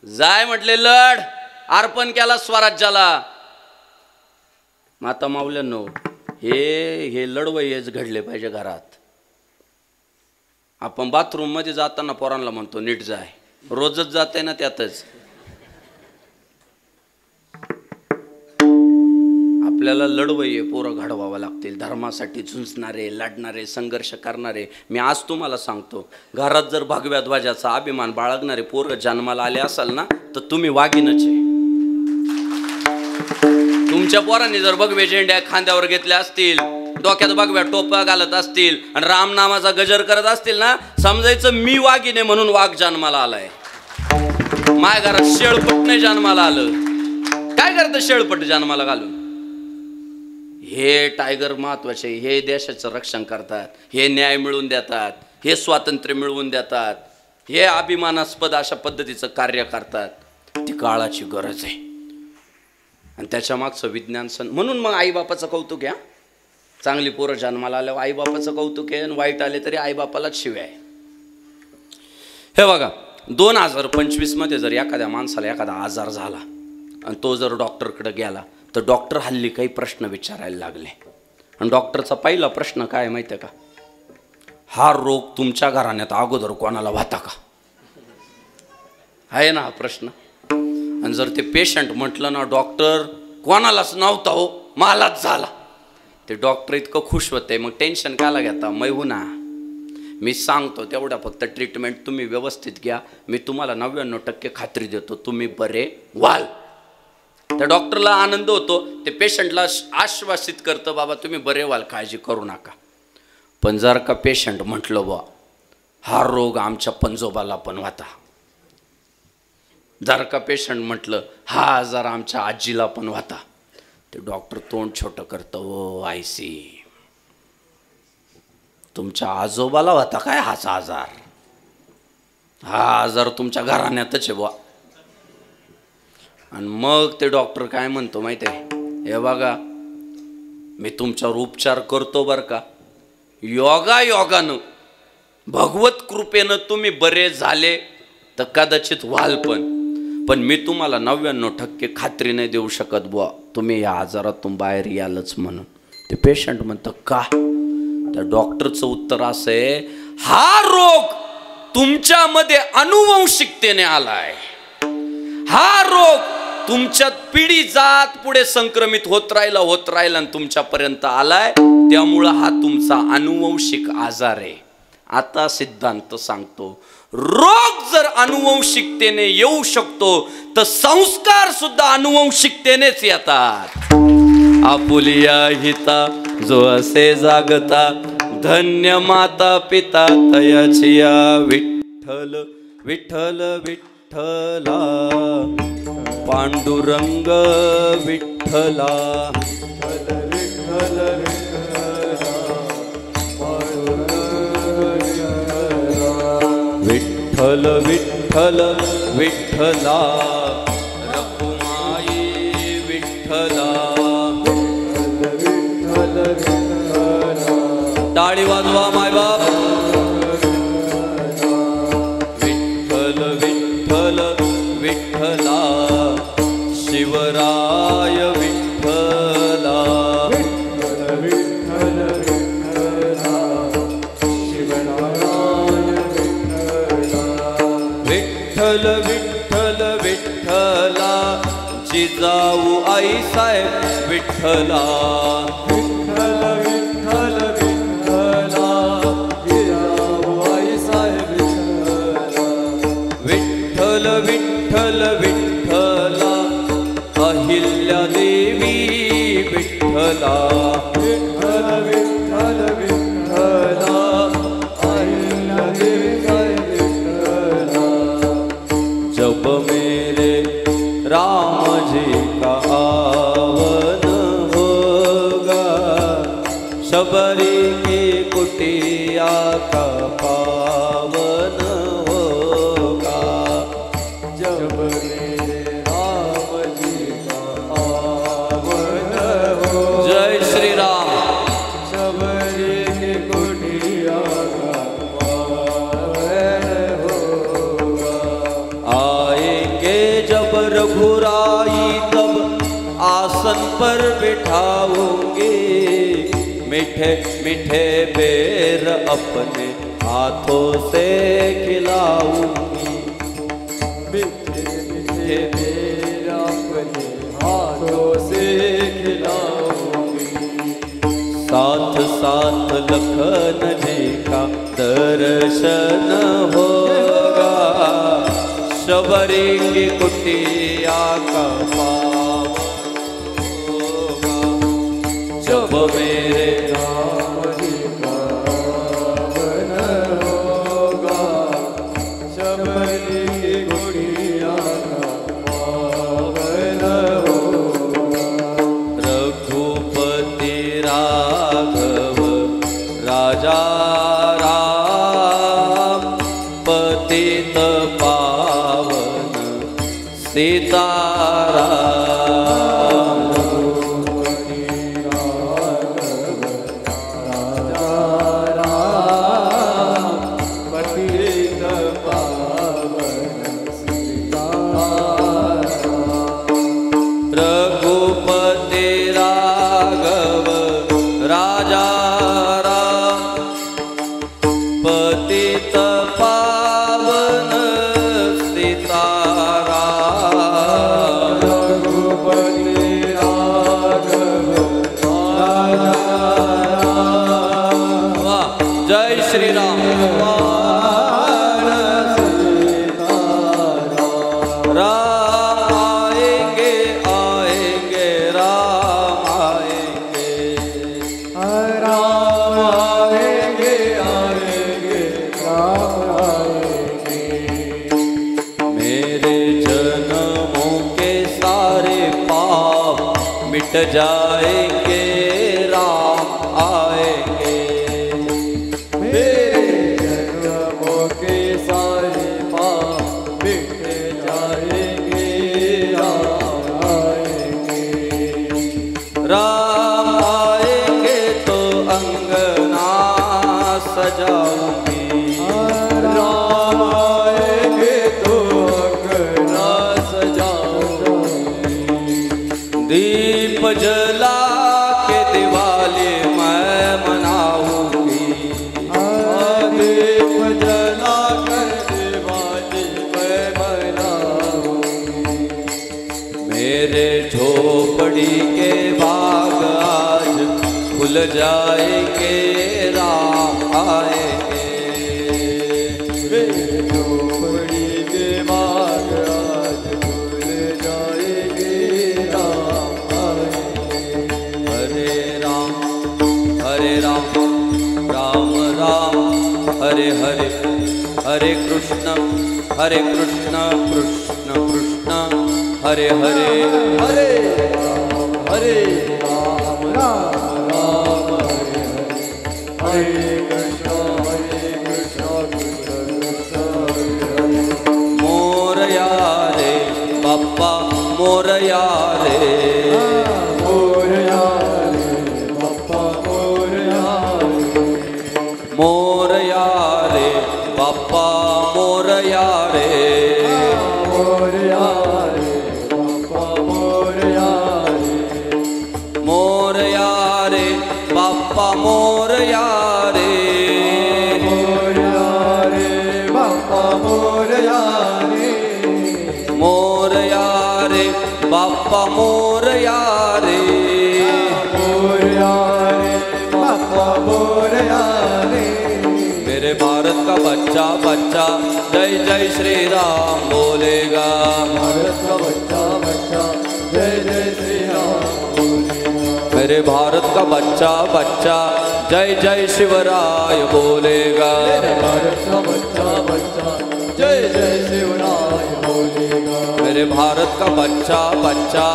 जाय म्हटले लढ, अर्पण केला स्वराज्याला. माता माऊल्यांनो, हे लढवयेच घडले पाहिजे घरात. आपण बाथरूम मध्ये जाताना पोरांना म्हणतो नीट जाय, रोजच जाते ना त्यातच. आपल्याला लढवय्ये पोरं घडवावं लागतील, धर्मासाठी झुंजणारे, लढणारे, संघर्ष करणारे. मी आज तुम्हाला सांगतो, घरात जर भगव्या ध्वजाचा अभिमान बाळगणारे पोरं जन्माला आले असाल ना, तर तुम्ही वाघीणच आहे. तुमच्या पोरांनी जर भगवे झेंड्या खांद्यावर घेतल्या असतील, डोक्यात भगव्या टोप्या घालत असतील आणि राम नामाचा गजर करत असतील ना, समजायचं मी वाघीने म्हणून वाघ जन्माला आलाय. माझ्या घरात शेळपट नाही जन्माला आलं. काय करतं शेळपट जन्माला घालून? हे टायगर महत्वाचे, हे देशाचं रक्षण करतात, हे न्याय मिळवून देतात, हे स्वातंत्र्य मिळवून देतात, हे अभिमानास्पद अशा पद्धतीचं कार्य करतात. ती काळाची गरज आहे आणि त्याच्या मागचं विज्ञान म्हणून मग आईबापाचं कौतुक आहे. चांगली पोरं जन्माला आल्यावर आईबापाचं कौतुक आहे, आणि वाईट आले तरी आईबापालाच शिवाय. हे बघा, 2025 मध्ये जर एखाद्या माणसाला एखादा आजार झाला आणि तो जर डॉक्टरकडे गेला, तर डॉक्टर हल्ली काही प्रश्न विचारायला लागले. आणि डॉक्टरचा पहिला प्रश्न काय माहिती आहे का? हा रोग तुमच्या घराण्यात अगोदर कोणाला होता का? आहे ना हा प्रश्न. आणि जर ते पेशंट म्हटलं ना डॉक्टर कोणालाच नव्हता हो, मलाच झाला, ते डॉक्टर इतकं खुश होते. मग टेन्शन कायला घेता? मै ना, मी सांगतो तेवढ्या फक्त ट्रीटमेंट तुम्ही व्यवस्थित घ्या, मी तुम्हाला 99% खात्री देतो तुम्ही बरे व्हाल. त्या डॉक्टरला आनंद होतो, ते पेशंटला आश्वासित करतं बाबा तुम्ही बरे व्हाल, काळजी करू नका. पण जर का पेशंट म्हटलं बा हा रोग आमच्या पंजोबाला पण होता, जर का पेशंट म्हटलं हा आजार आमच्या आजीला पण होता, ते डॉक्टर तोंड छोटं करतं. ओ आय सी, तुमच्या आजोबाला होता काय हाच आजार? हा आजार तुमच्या घराण्यातच आहे बुवा. आणि मग ते डॉक्टर काय म्हणतो माहिती आहे? हे बघा मी तुमच्यावर उपचार करतो बरं का, योगानं भगवत कृपेनं तुम्ही बरे झाले तर कदाचित व्हाल, पण मी तुम्हाला 99% खात्री नाही देऊ शकत बुवा तुम्ही या आजारातून बाहेर यालच म्हणून. ते पेशंट म्हणतं का? त्या डॉक्टरचं उत्तर असं आहे, हा रोग तुमच्यामध्ये अनुवंशिकतेने आलाय, हा रोग तुमच्यात पिढी जात पुढे संक्रमित होत राहिला आणि तुमच्यापर्यंत आलाय, त्यामुळं हा तुमचा अनुवंशिक आजार आहे. आता सिद्धांत सांगतो, रोग जर अनुवंशिकतेने येऊ शकतो तर संस्कार सुद्धा अनुवंशिकतेनेच येतात. आपुलिया हिता जो असे जागता, धन्य माता पिता तयाचिया. विठ्ठल विठ्ठल विठ्ठला, पांडुरंग विठ्ठला, विठ्ठल विठ्ठल विठ्ठला, रखुमाई विठ्ठला, विठ्ठल विठ्ठल विठ्ठला, विठ्ठल विठ्ठल विठ्ठला जिजाऊ आई साहेब विठ्ठला विठ्ठल विठ्ठल विठ्ठला जिजाऊ आई साहेब विठ्ठल विठ्ठल विठ्ठला अहिल्या देवी विठ्ठला विठ्ठल विठ्ठल विठ्ठला अहिल्या देवी साहेब विठ्ठला जब मेरे राम जी का आवन होगा शबरी की कुटिया का पावन होगा जब मेरे राम जी का आवन हो जय श्री राम शबरी की कुटिया का पावन होगा आएंगे जब रघुराई तब आसन पर बिठाऊंगी मीठे मीठे बेर अपने हाथों से खिलाऊंगी मीठे मीठे बेर अपने हाथों से खिलाऊंगी साथ साथ लखन जी का दर्शन होगा शबरी की कुटिया का पावन होगा जब मेरे राम जी का आवन होगा शबरी की कुटिया का पावन होगा रघुपति राघव राजा राम पतित पावन सीताराम पतित पावन सीताराम रघुपति राघव राजा राम पतित पावन सीताराम रघुपति राघव राजा राम वाह जय श्री राम राम आएंगे आएंगे राम आएंगे राम आएंगे आएंगे राम आएंगे मेरे जन्मों के सारे पाप मिट जाएंगे राम आएंगे मेरे जन्मों के सारे पाप मिट जाएंगे राम आएंगे राम आएंगे तो अंगना सजाऊंगी राम आएंगे तो अंगना सजाऊंगी दीप जला के दिवाली मैं मनाऊंगी दीप जला कर दिवाली मैं मनाऊंगी मेरे झोपड़ी के बाग आज खुल जाएंगे राम आएंगे झोपड़ी के बाग आज खुल जाएंगे राम आएंगे हरे राम राम राम हरे हरे हरे कृष्ण कृष्ण कृष्ण हरे हरे हरे राम राम राम हरे हरे कृष्ण कृष्ण कृष्ण हरे मोरया रे बाप्पा मोरया रे मोरया रे बाप्पा मोरया मोरया रे बाप्पा मोरया रे मोरया रे बाप्पा मोरया मोरया रे बाप्पा मोरया रे मोरया रे बाप्पा मोरया रे बाप्पा मोरया रे मोरया रे बाप्पा मोरया रे मेरे भारत का बच्चा बच्चा जय जय श्री राम बोलेगा भारत का बच्चा बच्चा जय जय श्री राम बोलेगा मेरे भारत का बच्चा बच्चा जय जय शिवराय बोलेगा मेरे भारत का बच्चा बच्चा जय जय शिवराय बोलेगा मेरे भारत का बच्चा बच्चा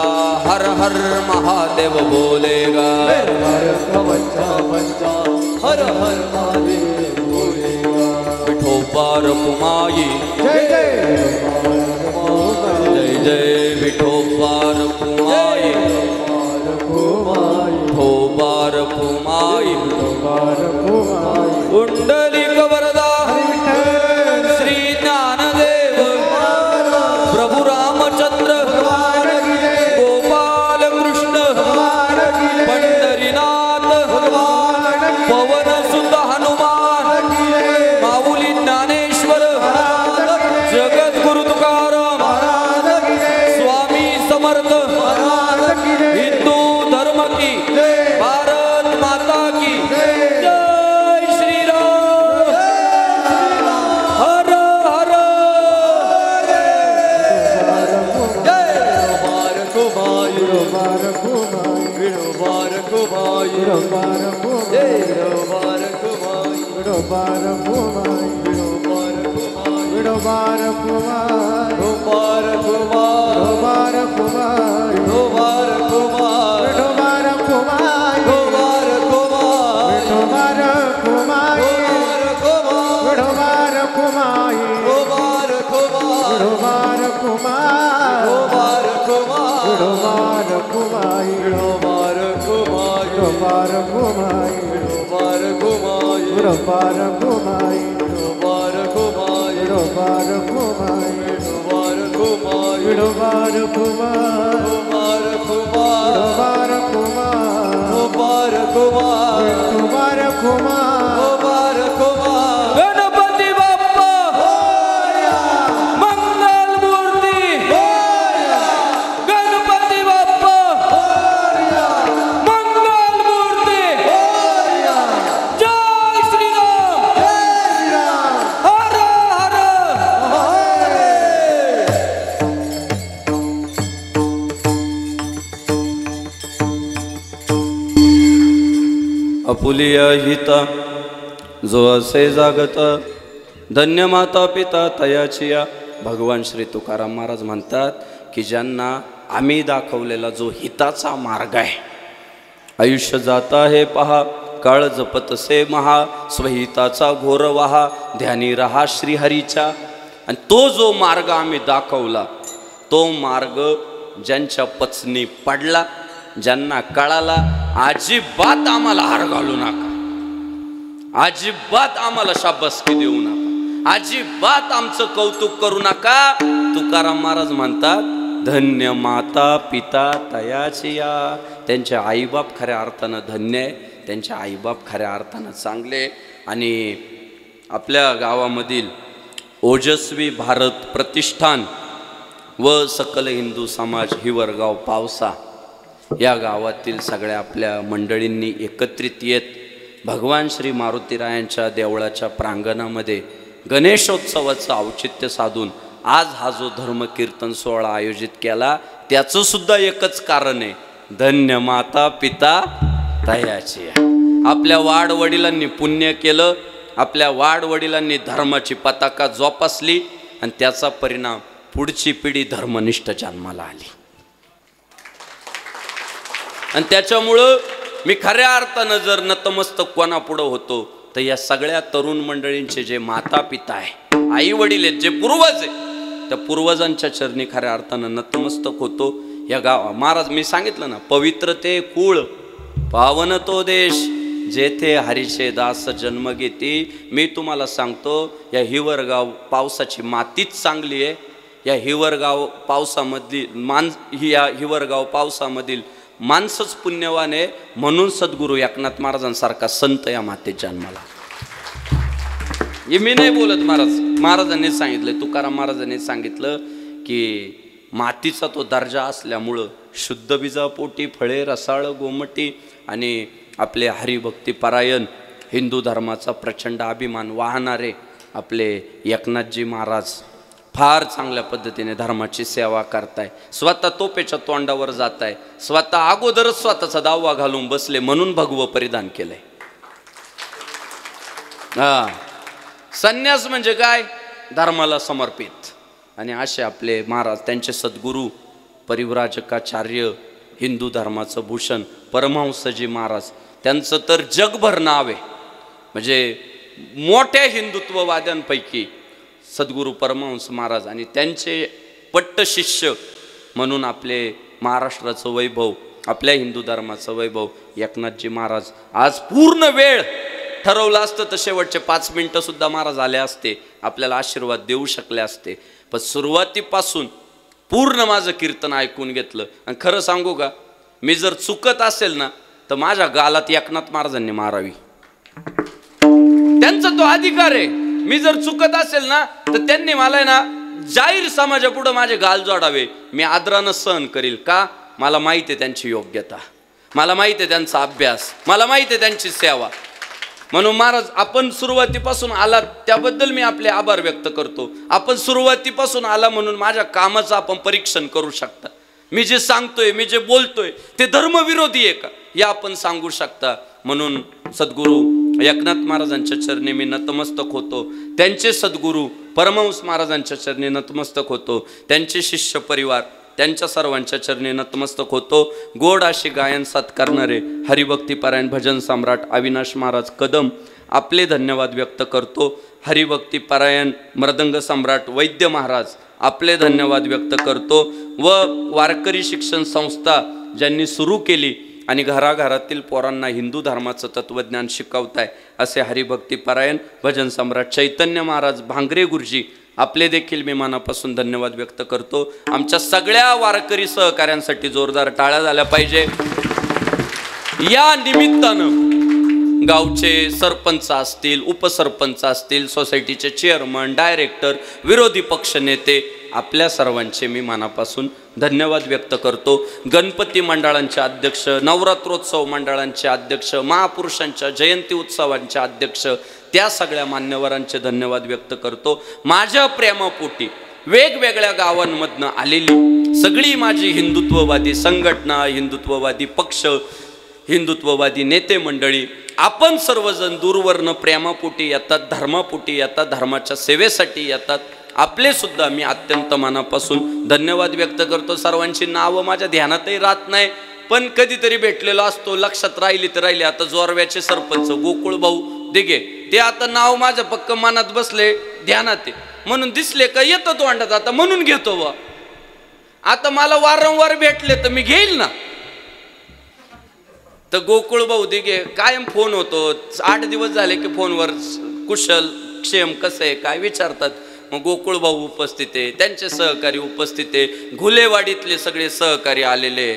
हर हर महादेव बोलेगा मेरे भारत का बच्चा बच्चा हर हर महादेव बोलेगा विठोबा रखुमाई जय जय जय जय विठोबा रखुमाई विठोबा रखुमाई कुंडलिक वरदा श्री ज्ञानदेव प्रभु रामचंद्र गोपाल कृष्ण पंढरीनाथ पवन सुत हनुमान माऊली ज्ञानेश्वर जगद्गुरु तुकाराम स्वामी समर्थ हिंदू धर्म की भारत माता की जय श्री राम हर हर गणपती बाप्पा मंगल मूर्ती गणपती बाप्पा मंगल मूर्ती जय श्री राम हर हर अपुलिया हिता जो असे जागत धन्य माता पिता तयाचिया. भगवान श्री तुकाराम महाराज म्हणतात की ज्यांना आम्ही दाखवलेला जो हिताचा मार्ग आहे आयुष्य जाता हे पहा काळ जपतसे महा स्वहिताचा घोर वहा ध्यानी रहा श्रीहरीच्या. आणि तो जो मार्ग आम्ही दाखवला तो मार्ग ज्यांच्या पचनी पडला ज्यांना कळाला अजिबात आम्हाला हार घालू नका अजिबात आम्हाला शाबासकी देऊ नका अजिबात आमचं कौतुक करू नका. तुकाराम महाराज म्हणतात धन्य माता पिता तयाचिया. त्यांचे आईबाप खऱ्या अर्थानं धन्य आहे त्यांचे आईबाप खऱ्या अर्थानं चांगले. आणि आपल्या गावामधील ओजस्वी भारत प्रतिष्ठान व सकल हिंदू समाज हिवरगाव पावसा या गावातील सगळ्या आपल्या मंडळींनी एकत्रित येत भगवान श्री मारुतीरायांच्या देवळाच्या प्रांगणामध्ये गणेशोत्सवाचं औचित्य साधून आज हा जो धर्मकीर्तन सोहळा आयोजित केला त्याचं सुद्धा एकच कारण आहे धन्य माता पिता तयाची. आपल्या वाडवडिलांनी पुण्य केलं आपल्या वाडवडिलांनी धर्माची पताका जोपासली आणि त्याचा परिणाम पुढची पिढी धर्मनिष्ठ जन्माला आली. आणि त्याच्यामुळं मी खऱ्या अर्थानं जर नतमस्तक कोणापुढं होतो तर या सगळ्या तरुण मंडळींचे जे माता पिता आहे आई वडील आहेत जे पूर्वज आहे त्या पूर्वजांच्या चरणी खऱ्या अर्थानं नतमस्तक होतो. या गाव महाराज मी सांगितलं ना पवित्र ते कुळ पावन तो देश जेथे हरीचे दास जन्म घेती. मी तुम्हाला सांगतो या हिवरगाव पावसाची मातीच चांगली आहे. या हिवरगाव पावसामधली या हिवरगाव पावसामधील माणसंच पुण्यवान आहे म्हणून सद्गुरू एकनाथ महाराजांसारखा संत या मातेत जन्माला. हे मी नाही बोलत महाराजांनी सांगितलं तुकाराम महाराजांनी सांगितलं की मातीचा तो दर्जा असल्यामुळं शुद्ध बीजापोटी फळे रसाळ गोमटी आणि आपले हरिभक्ती परायण हिंदू धर्माचा प्रचंड अभिमान वाहणारे आपले एकनाथजी महाराज फार चांगल्या पद्धतीने धर्माची सेवा करताय, स्वतः तोपेच्या तोंडावर जाताय, स्वतः अगोदरच स्वतःचा दावा घालून बसले म्हणून भगवं परिधान केलंय. संन्यास म्हणजे काय? धर्माला समर्पित. आणि असे आपले महाराज, त्यांचे सद्गुरू परिव्राजकाचार्य हिंदू धर्माचं भूषण परमहंसजी महाराज, त्यांचं तर जगभर नाव आहे. म्हणजे मोठ्या हिंदुत्ववाद्यांपैकी सद्गुरू परमहंस महाराज आणि त्यांचे पट्ट शिष्य म्हणून आपले महाराष्ट्राचं वैभव, आपल्या हिंदू धर्माचं वैभव एकनाथजी महाराज. आज पूर्ण वेळ ठरवलं असतं तर शेवटचे 5 मिनिटं सुद्धा महाराज आले असते, आपल्याला आशीर्वाद देऊ शकले असते. पण सुरुवातीपासून पूर्ण माझं कीर्तन ऐकून घेतलं. आणि खरं सांगू का, मी जर चुकत असेल ना तर माझ्या गालात एकनाथ महाराजांनी मारावी, त्यांचा तो अधिकार आहे. मी जर चुकत असेल ना तर त्यांनी मला ना जाहीर समाजापुढे माझे गाल जोडावे, मी आदरानं सहन करील. का? मला माहिती आहे त्यांची योग्यता, मला माहिती आहे त्यांचा अभ्यास, मला माहिती आहे त्यांची सेवा. म्हणून महाराज, आपण सुरुवातीपासून आलात त्याबद्दल मी आपले आभार व्यक्त करतो. आपण सुरुवातीपासून आला म्हणून माझ्या कामाचं आपण परीक्षण करू शकता. मी जे सांगतोय, मी जे बोलतोय ते धर्मविरोधी आहे का हे आपण सांगू शकता. म्हणून सद्गुरू एकनाथ महाराजांच्या चरणी मी नतमस्तक होतो, त्यांचे सद्गुरू परमहंस महाराजांच्या चरणी नतमस्तक होतो, त्यांचे शिष्य परिवार त्यांच्या सर्वांच्या चरणी नतमस्तक होतो. गोड अशी गायन साथ करणारे हरिभक्ती पारायण भजन सम्राट अविनाश महाराज कदम आपले धन्यवाद व्यक्त करतो. हरिभक्ती पारायण मृदंग सम्राट वैद्य महाराज आपले धन्यवाद व्यक्त करतो. व वारकरी शिक्षण संस्था ज्यांनी सुरू केली आणि घराघरातील पोरांना हिंदू धर्माचं तत्त्वज्ञान शिकवताय असे हरिभक्ती पारायण भजन सम्राट चैतन्य महाराज भांगरे गुरुजी आपले देखील मी मनापासून धन्यवाद व्यक्त करतो. आमच्या सगळ्या वारकरी सहकाऱ्यांसाठी जोरदार टाळ्या झाल्या पाहिजे. या निमित्तानं गावचे सरपंच असतील, उपसरपंच असतील, सोसायटीचे चेअरमन, डायरेक्टर, विरोधी पक्ष नेते आपल्या सर्वांचे मी मनापासून धन्यवाद व्यक्त करतो. गणपती मंडळांचे अध्यक्ष, नवरात्रोत्सव मंडळांचे अध्यक्ष, महापुरुषांच्या जयंती उत्सवांचे अध्यक्ष, त्या सगळ्या मान्यवरांचे धन्यवाद व्यक्त करतो. माझ्या प्रेमापोटी वेगवेगळ्या गावांमधनं आलेली सगळी माझी हिंदुत्ववादी संघटना, हिंदुत्ववादी पक्ष, हिंदुत्ववादी नेते मंडळी, आपण सर्वजण दूरवरनं प्रेमापोटी येतात, धर्मापोटी येतात, धर्माच्या सेवेसाठी येतात. आपले सुद्धा मी अत्यंत मनापासून धन्यवाद व्यक्त करतो. सर्वांची नावं माझ्या ध्यानातही राहत नाही, पण कधीतरी भेटलेलो असतो, लक्षात राहिली तर राहिली. आता जोरव्याचे सरपंच गोकुळ भाऊ दिघे, ते आता नाव माझ्या पक्क मनात बसले, ध्यानात आहे म्हणून दिसले का येतं तो अंडात, आता म्हणून घेतो बा. आता मला वारंवार भेटले तर मी घेईल ना. तर गोकुळ भाऊ दिघे कायम फोन होतो, 8 दिवस झाले की फोनवर कुशल क्षेम कसं आहे काय विचारतात. मग गोकुळ भाऊ उपस्थित आहे, त्यांचे सहकारी उपस्थित आहे, घुलेवाडीतले सगळे सहकारी आलेले,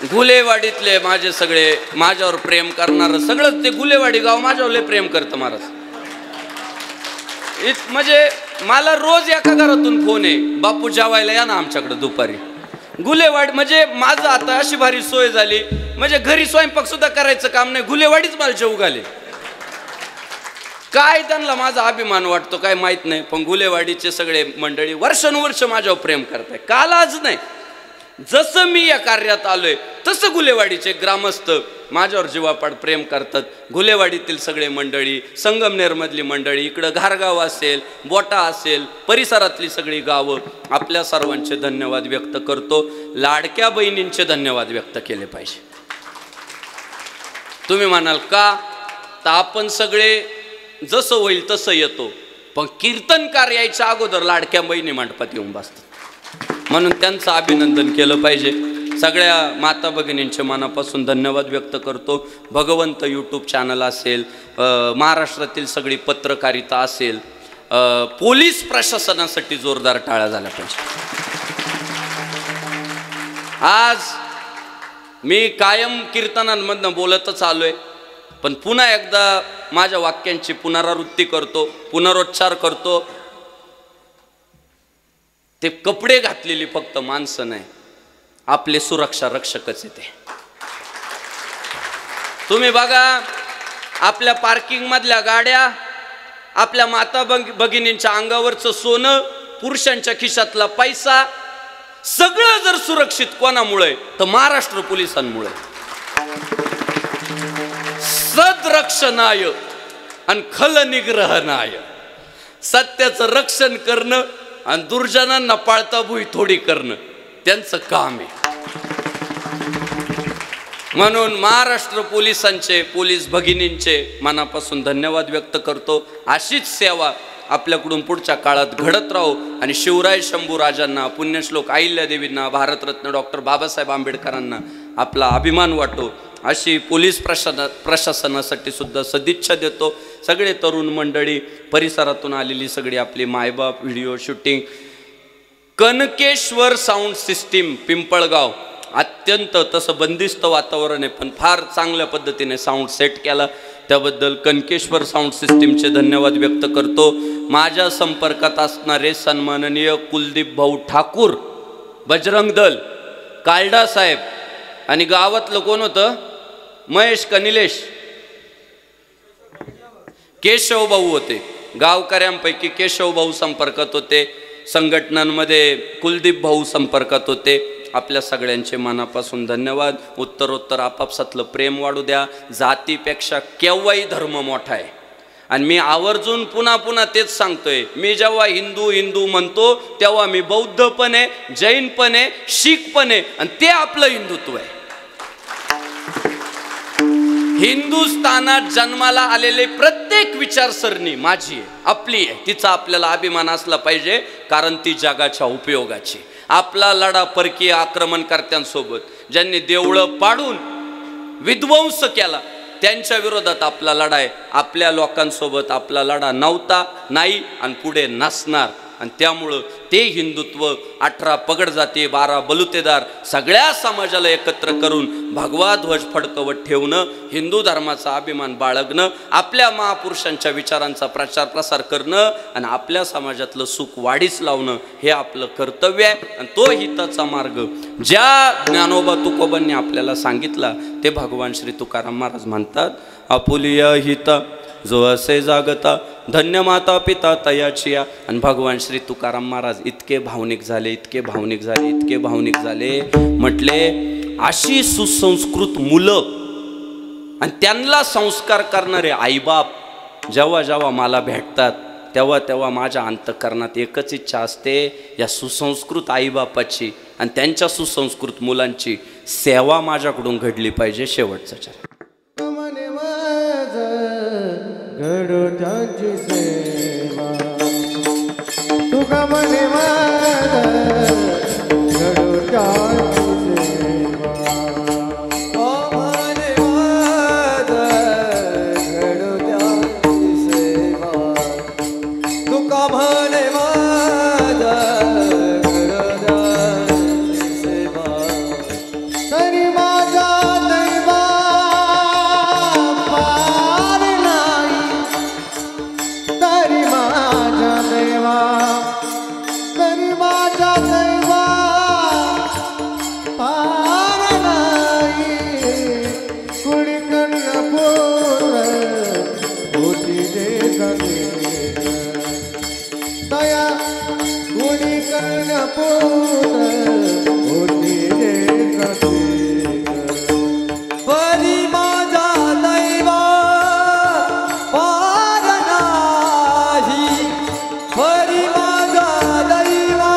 घुलेवाडीतले माझे सगळे माझ्यावर प्रेम करणार सगळं ते घुलेवाडी गाव माझ्यावर लय प्रेम करतं महाराज. म्हणजे मला रोज एका घरातून फोन आहे, बापू जेवायला या ना आमच्याकडे दुपारी. घुलेवाडी म्हणजे माझं आता अशी भारी सोय झाली, म्हणजे घरी स्वयंपाक सुद्धा करायचं काम नाही, घुलेवाडीच मला जेवू घाले. काय त्यांना माझा अभिमान वाटतो काय माहित नाही, पण घुलेवाडीचे सगळे मंडळी वर्षानुवर्ष माझ्यावर प्रेम करताय. काल आज नाही, जसं मी या कार्यात आलोय तसं घुलेवाडीचे ग्रामस्थ माझ्यावर जीवापाड प्रेम करतात. घुलेवाडीतील सगळे मंडळी, संगमनेरमधली मंडळी, इकडं घारगाव असेल, बोटा असेल, परिसरातली सगळी गावं, आपल्या सर्वांचे धन्यवाद व्यक्त करतो. लाडक्या बहिणींचे धन्यवाद व्यक्त केले पाहिजे. तुम्ही म्हणाल का, तर आपण सगळे जसं होईल तसं येतो, पण कीर्तनकार यायच्या अगोदर लाडक्या बहिणी मंडपात येऊन बसतात, म्हणून त्यांचं अभिनंदन केलं पाहिजे. सगळ्या माता भगिनींच्या मनापासून धन्यवाद व्यक्त करतो. भगवंत यूट्यूब चॅनल असेल, महाराष्ट्रातील सगळी पत्रकारिता असेल, पोलीस प्रशासनासाठी जोरदार टाळ्या झाल्या पाहिजे. आज मी कायम कीर्तनांमधनं बोलतच आलोय, पण पुन्हा एकदा माझ्या वाक्यांची पुनरावृत्ती करतो, पुनरोच्चार करतो. ते कपडे घातलेली फक्त माणसं नाही, आपले सुरक्षा रक्षकच आहे ते. तुम्ही बघा आपल्या पार्किंग मधल्या गाड्या, आपल्या माता भगिनींच्या अंगावरचं सोनं, पुरुषांच्या खिशातला पैसा, सगळं जर सुरक्षित कोणामुळे तर महाराष्ट्र पोलिसांमुळे. सदरक्षणाय आणि खल निग्रहणाय, सत्याचं रक्षण करणं आणि दुर्जनांना पाळता भुई थोडी करणं त्यांचं काम आहे. म्हणून महाराष्ट्र पोलिसांचे, पोलीस भगिनींचे मनापासून धन्यवाद व्यक्त करतो. अशीच सेवा आपल्याकडून पुढच्या काळात घडत राहो आणि शिवराय शंभूराजांना, पुण्यश्लोक अहिल्यादेवींना, भारतरत्न डॉक्टर बाबासाहेब आंबेडकरांना आपला अभिमान वाटो अशी पोलीस प्रशासनासाठी सुद्धा सदिच्छा देतो. सगळे तरुण मंडळी, परिसरातून आलेली सगळी आपली मायबाप, video shooting, Kankeshwar sound system Pimpalgaon, अत्यंत तसं बंदिस्त वातावरण आहे पण फार चांगल्या पद्धतीने साऊंड सेट केला, त्याबद्दल कनकेश्वर साऊंड सिस्टीमचे धन्यवाद व्यक्त करतो. माझ्या संपर्कात असणारे सन्माननीय कुलदीप भाऊ ठाकूर, बजरंग दल, कालडा साहेब आणि गावातलं कोण होतं, महेश कनिलेश, केशव भाऊ होते. गावकऱ्यांपैकी केशव भाऊ संपर्कात होते, संघटनांमध्ये कुलदीप भाऊ संपर्कात होते. आपल्या सगळ्यांचे मनापासून धन्यवाद. उत्तरोत्तर आपापसातलं प्रेम वाढू द्या. जातीपेक्षा केव्हाही धर्म मोठा आहे आणि मी आवर्जून पुन्हा पुन्हा तेच सांगतोय. मी जेव्हा हिंदू हिंदू म्हणतो तेव्हा मी बौद्ध पण आहे, जैन पण आहे, शीख पण आहे आणि ते आपलं हिंदुत्व आहे. हिंदुस्थानात जन्माला आलेले प्रत्येक विचारसरणी माझी आहे, आपली आहे. तिचा आपल्याला अभिमान असला पाहिजे कारण ती जगाच्या उपयोगाची. आपला लढा परकीय आक्रमणकर्त्यांसोबत, ज्यांनी देवळं पाडून विध्वंस केला, त्यांच्या विरोधात आपला लढा आहे. आपल्या लोकांसोबत आपला लढा नव्हता, नाही आणि पुढे नसणार. आणि त्यामुळं ते हिंदुत्व 18 पगड जाती, 12 बलुतेदार सगळ्या समाजाला एकत्र करून भगवा ध्वज फडकवत ठेवणं, हिंदू धर्माचा अभिमान बाळगणं, आपल्या महापुरुषांच्या विचारांचा प्रचार प्रसार करणं आणि आपल्या समाजातलं सुख वाढीस लावणं हे आपलं कर्तव्य आहे. आणि तो हिताचा मार्ग ज्या ज्ञानोबा तुकोबांनी आपल्याला सांगितला ते भगवान श्री तुकाराम महाराज म्हणतात, आपुलिया हिता जो असे जागता धन्य माता पिता तयाचिया. आणि भगवान श्री तुकाराम महाराज इतके भावनिक झाले, इतके भावनिक झाले, इतके भावनिक झाले, म्हटले अशी सुसंस्कृत मुलं आणि त्यांना संस्कार करणारे आईबाप जेव्हा जेव्हा मला भेटतात तेव्हा तेव्हा माझ्या अंतःकरणात एकच इच्छा असते, या सुसंस्कृत आईबापाची आणि त्यांच्या सुसंस्कृत मुलांची सेवा माझ्याकडून घडली पाहिजे. शेवटचा चरण. गरुडाची सेवा तुका म्हणे माझा, गरुडाची सेवा म्हणे माझा, गरुडाची सेवा तुका म्हणे माझा, गरुडाची सेवा तरी माझा दैवा पार नाही, तरी माझा दैवा, तरी माझा दैवा पार नाही. कुणी कर्णपूर होती दे दया, कुणी कर्णपूर होती दे परी माझा दैवा पार नाही, परी माझा दैवा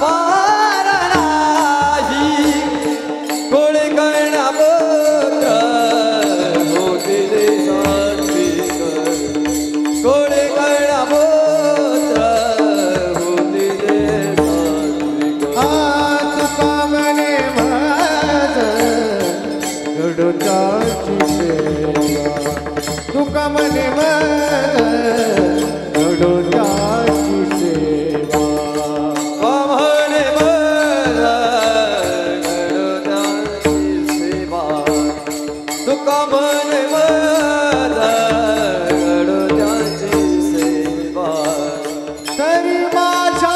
पार नाही. कोणी कर्णपुत्र होती दे सात्विक, कोणी कर्णपुत्र होती दे सात्विक. तुका म्हणे माझा, गरुडाची सेवा तुका म्हणे माझा, गरुडाची सेवा म्हणे मला गरुडाची सेवा तुका म्हणे मला गरुडाची सेवा. तरी माझा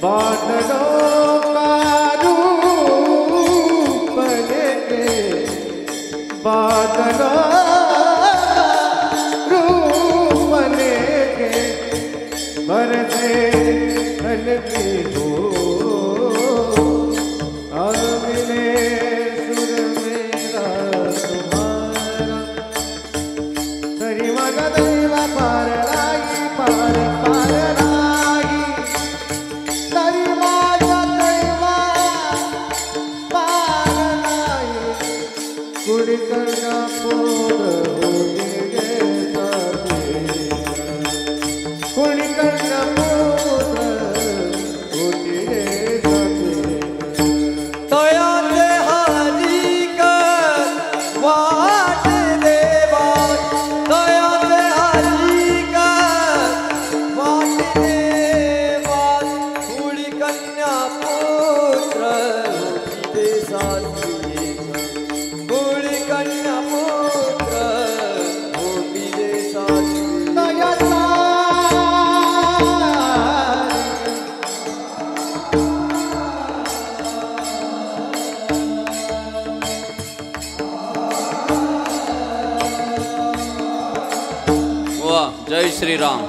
बादलों का रूप लेके बादलों का रूप लेके बरसे हल्की धूप अब मिले सुर मेरा तुम्हारा तरी मगा दैवा पार रागी पार पार रागी तरी माझा दैवा पार नाही कुडी करना पोर होती गे साथी कुडी करना पोर होती गे साथी तयाचे हरी कर वाट देवा तयाचे हरी कर वाट देवा कुडी कन्या पुत्र होती साथी कुडी कन्या पुत्र होती साथी दयाचा वा जय श्रीराम.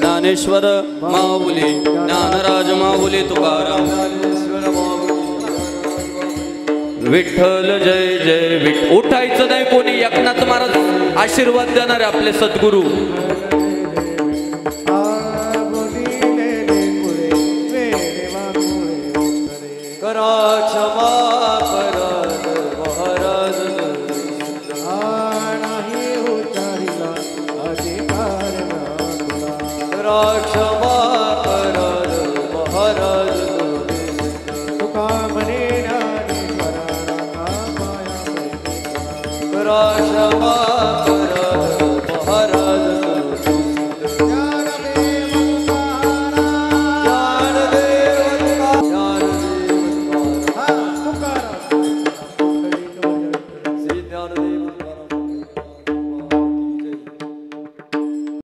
ज्ञानेश्वर माऊली ज्ञानराज माऊली तुकाराम विठ्ठल जय जय विठ्ठल. उठायचं नाही कोणी. एकनाथ महाराज आशीर्वाद देणारे आपले सद्गुरू. करा क्षमा परत महाराज नाही उचारिला अधिकार ना तुला करा क्षमा परत महाराज